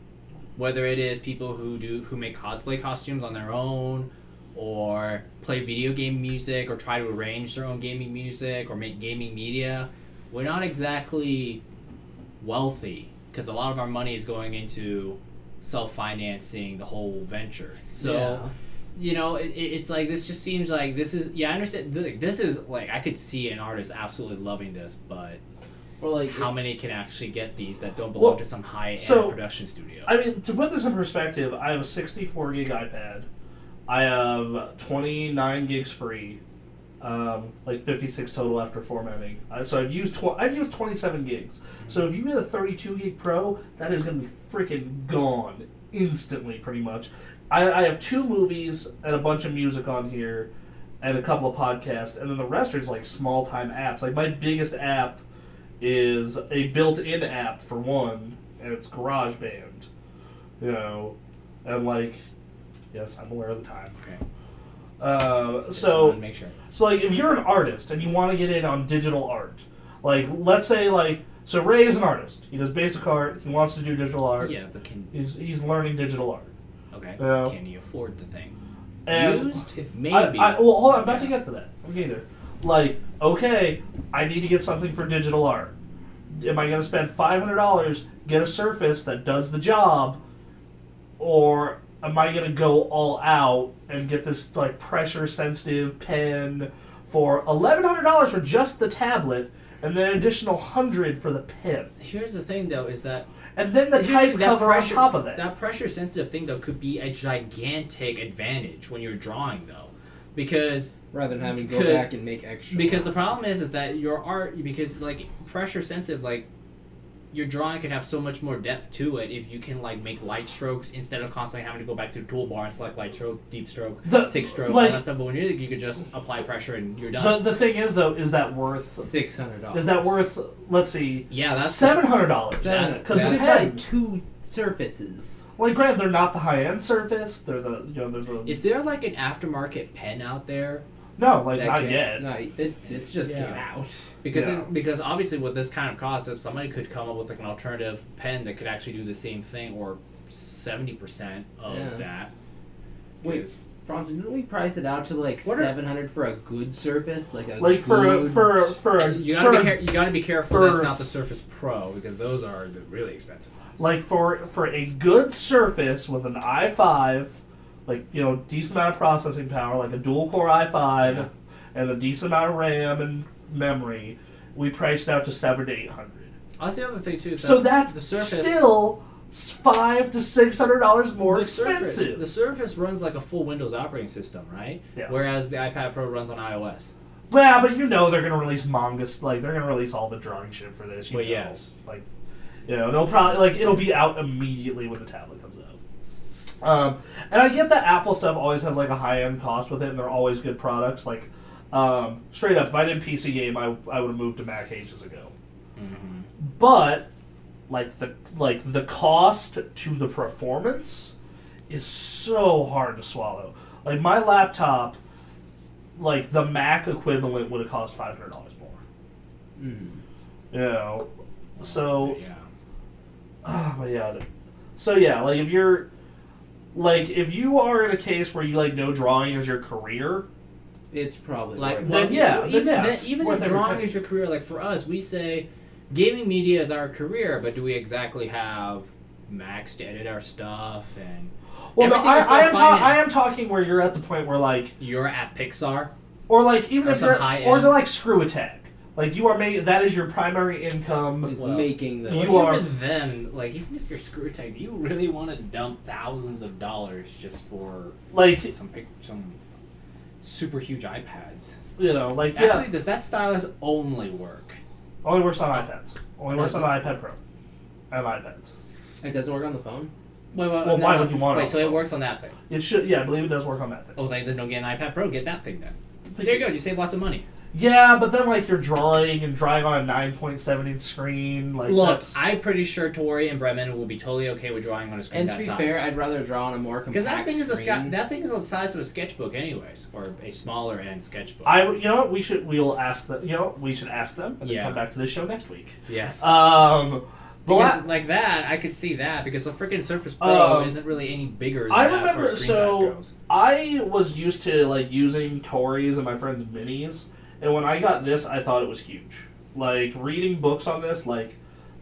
whether it is people who make cosplay costumes on their own, or play video game music or try to arrange their own gaming music or make gaming media, we're not exactly wealthy because a lot of our money is going into self-financing the whole venture. So, you know, it's like, this just seems like this is, I understand, this is like, I could see an artist absolutely loving this, but Or like how many can actually get these that don't belong to some high-end production studio? I mean, to put this in perspective, I have a 64 gig iPad. I have 29 gigs free, like 56 total after formatting. So I've used 27 gigs. So if you get a 32 gig Pro, that is going to be freaking gone instantly, pretty much. I have 2 movies and a bunch of music on here, and a couple of podcasts, and then the rest are just like small time apps. Like my biggest app is a built-in app for one, and it's GarageBand. You know, and like, yes, I'm aware of the time. Okay. So make sure. So like, if you're an artist and you want to get in on digital art, like let's say like, so Ray is an artist. He does basic art. He wants to do digital art. Yeah, but he's learning digital art. Okay. Yeah. Can he afford the thing? And Used? Maybe. well, hold on. I'm about to get to that. Okay, either. Like, okay, I need to get something for digital art. Am I going to spend $500, get a Surface that does the job, or am I going to go all out and get this like pressure-sensitive pen for $1,100 for just the tablet, and then an additional $100 for the pen? Here's the thing, though, is that And then the type cover on top of that. That pressure-sensitive thing, though, could be a gigantic advantage when you're drawing, though. Because rather than having to go back and make extra. Because the problem is that your art, because like pressure-sensitive, like your drawing could have so much more depth to it if you can like make light strokes instead of constantly having to go back to the toolbar and select light stroke, deep stroke, thick stroke, all that stuff. But when you could just apply pressure and you're done. The thing is, though, is that worth $600? Is that worth? Let's see. Yeah, that's $700. That's because you the could buy pen. 2 Surfaces. Well, granted, they're not the high-end Surface. They're the they're the. Is there like an aftermarket pen out there? No, like that not can- yet. No, it's just came out. Because because obviously with this kind of cost, if somebody could come up with like an alternative pen that could actually do the same thing or 70% of that. Wait, Bronson, didn't we price it out to like $700 for a good Surface, like a Like for a you gotta be careful that it's not the Surface Pro because those are the really expensive ones. like for a good Surface with an i5, like, you know, decent amount of processing power, like a dual core i5, and a decent amount of RAM and memory, we priced out to $700 to $800. That's the other thing too. Is So that's the Surface, still $500 to $600 more the expensive. The Surface runs like a full Windows operating system, right? Yeah. Whereas the iPad Pro runs on iOS. Well, but you know they're gonna release manga, like they're gonna release all the drawing shit for this. You Well, know. yes. Like, you know, they'll probably like it'll be out immediately when the tablet comes out. And I get that Apple stuff always has like a high end cost with it, and they're always good products. Like, straight up, if I did PC game, I would have moved to Mac ages ago. Mm-hmm. But like the cost to the performance is so hard to swallow. Like my laptop, like the Mac equivalent would have cost $500 more. Mm. You know, so Yeah. oh my god. So yeah, like if you're like if you are in a case where you like know drawing is your career, It's probably Like, worth then it. yeah, even then yes, even worth if every drawing penny. is your career, like for us, we say gaming media is our career, but do we exactly have Macs to edit our stuff and? Well, no, everything is I am self-financed. I am talking where you're at the point where like You're at Pixar. or like even Or if some you're high or end. they're like Screw Attack. Like you are making that is your primary income. It's Well, making the. you Well, are- even then, like even if you're Screw Attack, do you really want to dump thousands of dollars just for Like some super huge iPads? you know, like Actually, does that stylus only work? only works on iPads. Only works on the iPad Pro and iPads. It doesn't work on the phone. Wait, Well, why would you want it Wait, on so the it phone? works on that thing? It should, yeah, I believe it does work on that thing. Oh, then don't get an iPad Pro. Get that thing then. There you go. You save lots of money. Yeah, but then like you're drawing on a 9.7-inch screen. Like Look, that's, I'm pretty sure Tori and Bremen will be totally okay with drawing on a screen And that to be size. fair, I'd rather draw on a more compact Because that thing is screen. that thing is the size of a sketchbook, anyways, or a smaller end sketchbook. you know what, we should ask them. You know, we should ask them and then Yeah. come back to this show next week. Yes. Because like that, I could see that because the freaking Surface Pro isn't really any bigger than that as far as screen size goes. I was used to like using Tories and my friends' minis, and when I got this, I thought it was huge. Like reading books on this, like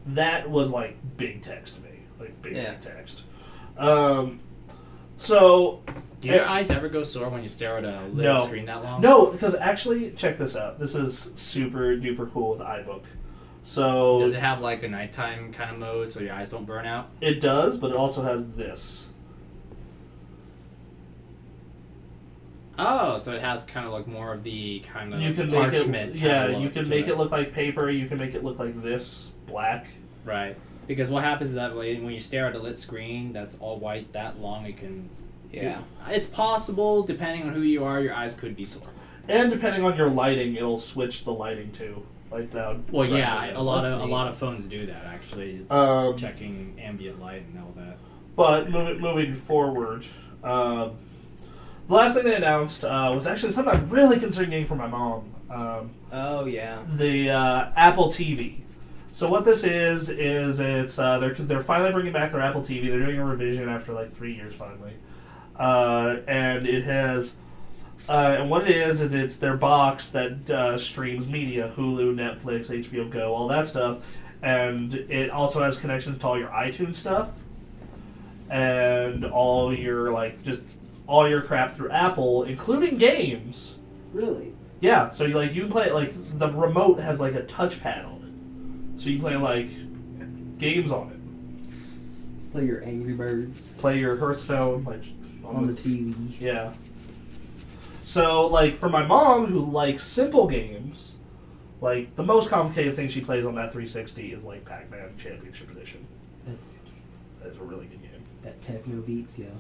that was like big text to me, like big text. So. Do your eyes ever go sore when you stare at a little screen that long? No, because actually, check this out. This is super duper cool with iBook. So does it have like a nighttime kind of mode so your eyes don't burn out? It does, but it also has this. Oh, so it has kind of like more of the kind of you can parchment. Make it, you can make it look like paper. You can make it look like this, black. Right. Because what happens is that when you stare at a lit screen that's all white that long, it can. Yeah. It's possible, depending on who you are, your eyes could be sore. And depending on your lighting, it'll switch the lighting too. Like that. Well, yeah, a lot of phones do that actually. It's checking ambient light and all that. But moving forward, the last thing they announced was actually something I'm really concerned getting for my mom. The Apple TV. So what this is it's they're finally bringing back their Apple TV. They're doing a revision after like 3 years finally. And it has, and what it is it's their box that streams media, Hulu, Netflix, HBO Go, all that stuff, and it also has connections to all your iTunes stuff, and all your all your crap through Apple, including games. Really? Yeah. So you can play it, like the remote has like a touchpad on it, so you can play like games on it. Play your Angry Birds. Play your Hearthstone, like. On the TV. Yeah. So, like, for my mom, who likes simple games, like, the most complicated thing she plays on that 360 is, like, Pac-Man Championship Edition. That's a good game. That's a really good game. That techno beats, yeah.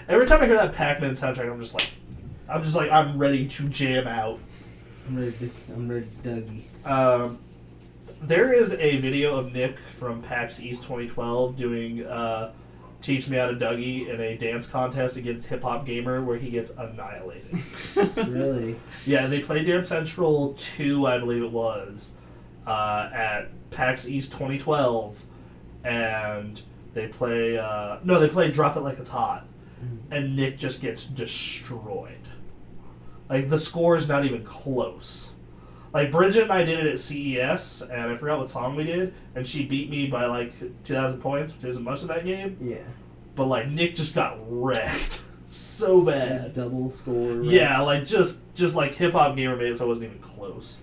Every time I hear that Pac-Man soundtrack, I'm ready to jam out. I'm ready to Dougie. There is a video of Nick from PAX East 2012 doing, Teach Me How to Dougie in a dance contest against Hip Hop Gamer where he gets annihilated. Really? Yeah, they played Dance Central 2, I believe it was, at PAX East 2012, and they play Drop It Like It's Hot, and Nick just gets destroyed. Like, the score is not even close. Like, Bridget and I did it at CES, and I forgot what song we did, and she beat me by, like, 2,000 points, which isn't much in that game. Yeah. But, like, Nick just got wrecked. So bad. Like double score. Wrecked. Yeah, like, just like Hip Hop Gamer made it so it wasn't even close.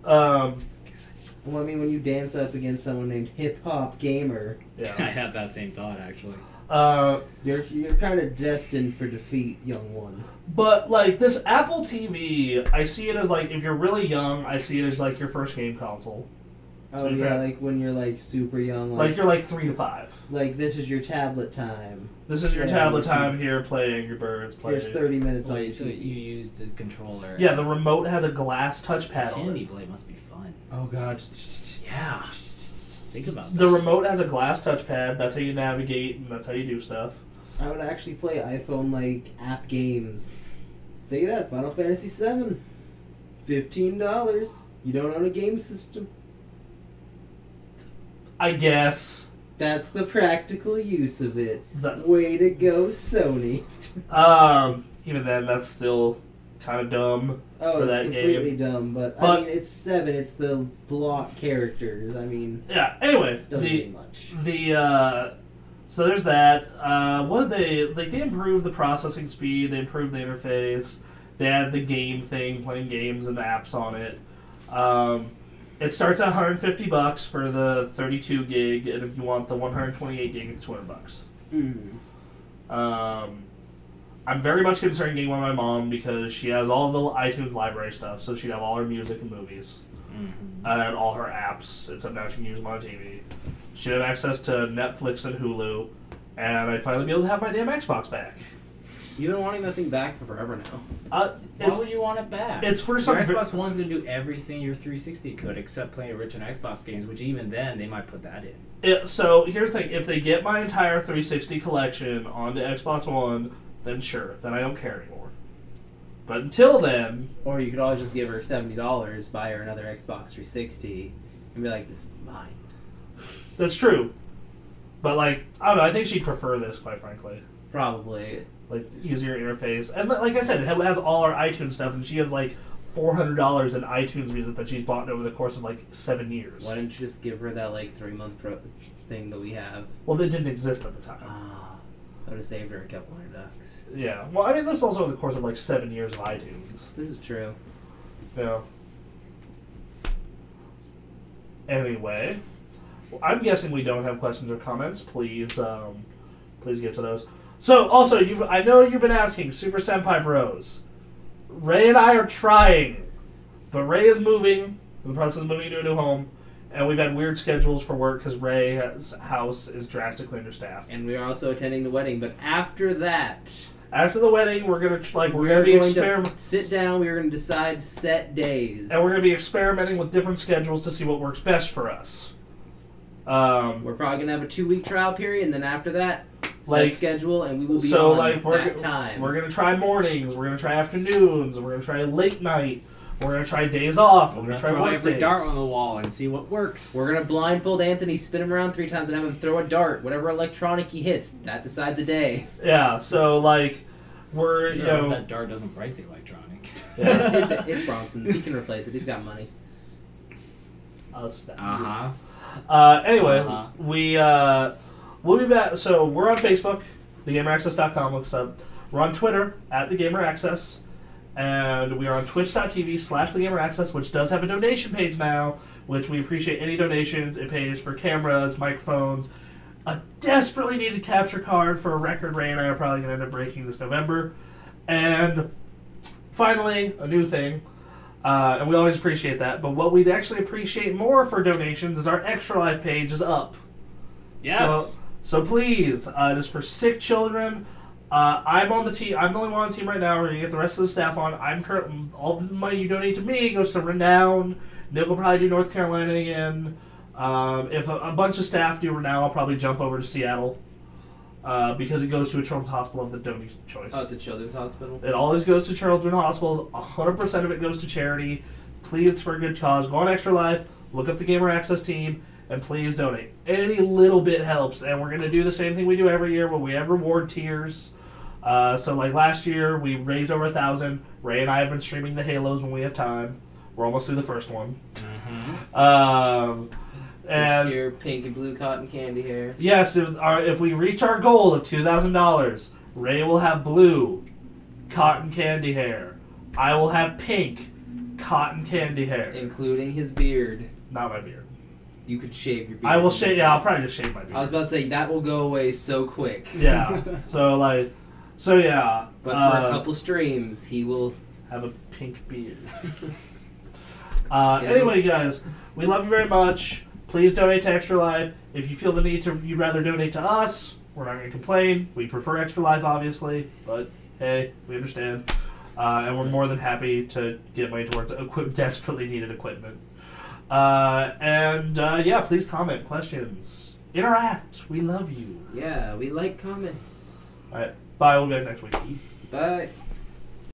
Well, I mean, when you dance up against someone named Hip Hop Gamer... Yeah. I had that same thought, actually. You're kind of destined for defeat, young one. But, like, this Apple TV, I see it as, like, if you're really young, I see it as, like, your first game console. Oh, so yeah, like when you're, like, super young. Like, you're, like, 3 to 5. Like, this is your tablet time. This is your tablet time here, play Angry Birds, play... Here's 30 minutes on so you use the controller. Yeah, the remote has a glass touchpad on Infinity it. Blade must be fun. Oh, God. Yeah. Think about that. The remote has a glass touchpad, that's how you navigate, and that's how you do stuff. I would actually play iPhone, like, app games. Think of that, Final Fantasy VII. $15. You don't own a game system. I guess. That's the practical use of it. Way to go, Sony. Even then, that's still kind of dumb for that game. Oh, it's completely dumb, but I mean, it's 7. It's the lot characters. I mean, yeah. Anyway, doesn't mean much. So there's that. What did they improved the processing speed. They improved the interface. They added the game thing, playing games and apps on it. It starts at $150 for the 32 gig, and if you want the 128 gig, it's $200. I'm very much concerned getting one of my mom because she has all the iTunes library stuff, so she'd have all her music and movies, and all her apps, except now she can use them on TV. She'd have access to Netflix and Hulu, and I'd finally be able to have my damn Xbox back. You've been wanting that thing back for forever now. Why would you want it back? It's for some... Your Xbox One's going to do everything your 360 could, except playing original Xbox games, which even then, they might put that in. So, here's the thing. If they get my entire 360 collection onto Xbox One, then sure. Then I don't care anymore. But until then... Or you could always just give her $70, buy her another Xbox 360, and be like, this is mine. That's true. But, like, I don't know, I think she'd prefer this, quite frankly. Probably. Like, the easier interface. And, like I said, it has all our iTunes stuff, and she has, like, $400 in iTunes music that she's bought over the course of, like, 7 years. Why didn't you just give her that, like, 3-month thing that we have? Well, it didn't exist at the time. I would have saved her a couple $100. Yeah. Well, I mean, this is also in the course of, like, 7 years of iTunes. This is true. Yeah. Anyway, well, I'm guessing we don't have questions or comments. Please, please get to those. So, also, I know you've been asking, Super Senpai Bros. Ray and I are trying, but Ray is moving, in the process of moving to a new home, and we've had weird schedules for work because Ray's house is drastically understaffed. And we are also attending the wedding, but after that... After the wedding, we're gonna be experimenting. Sit down. We're gonna decide set days, and we're gonna be experimenting with different schedules to see what works best for us. We're probably gonna have a 2-week trial period, and then after that, like, set schedule, and we will be so on like that time. We're gonna try mornings. We're gonna try afternoons. We're gonna try late night. We're gonna try days off. We're gonna try throw every days. dart on the wall and see what works. We're gonna blindfold Anthony, spin him around 3 times, and have him throw a dart. Whatever electronic he hits, that decides a day. Yeah. So like, we're you know that dart doesn't break the electronic. Yeah. it's Bronson's. He can replace it. He's got money. I'll just Uh-huh. Anyway, we'll be back. So we're on Facebook, thegameraccess.com. Look us up. We're on Twitter @thegameraccess. And we are on twitch.tv/thegameraccess, which does have a donation page now, which we appreciate any donations. It pays for cameras, microphones, a desperately needed capture card for a record Ray and I are probably going to end up breaking this November. And finally, a new thing, and we always appreciate that, but what we'd actually appreciate more for donations is our Extra Life page is up. Yes. So please, it is for sick children. I'm on the team. I'm the only one on the team right now. We're gonna get the rest of the staff on. All the money you donate to me goes to Renown. Nick will probably do North Carolina again. If a bunch of staff do Renown, I'll probably jump over to Seattle because it goes to a children's hospital of the donation choice. Oh, it's a children's hospital? It always goes to children's hospitals. 100% of it goes to charity. Please, it's for a good cause. Go on Extra Life. Look up the Gamer Access team. And please donate. Any little bit helps. And we're going to do the same thing we do every year where we have reward tiers. So like last year, we raised over 1,000. Ray and I have been streaming the Halos when we have time. We're almost through the first one. And And this year, pink and blue cotton candy hair. yes, if we reach our goal of $2,000, Ray will have blue cotton candy hair. I will have pink cotton candy hair. Including his beard. Not my beard. You could shave your beard. I will shave. Yeah, I'll probably just shave my beard. I was about to say, that will go away so quick. Yeah. So yeah. But for a couple streams, he will... have a pink beard. Anyway, guys, we love you very much. Please donate to Extra Life. If you feel the need to, you'd rather donate to us, we're not going to complain. We prefer Extra Life, obviously, but hey, we understand. And we're more than happy to get money towards desperately needed equipment. Yeah, please comment, questions, interact. We love you. Yeah, we like comments. All right, bye. We'll be back next week. Peace. Bye.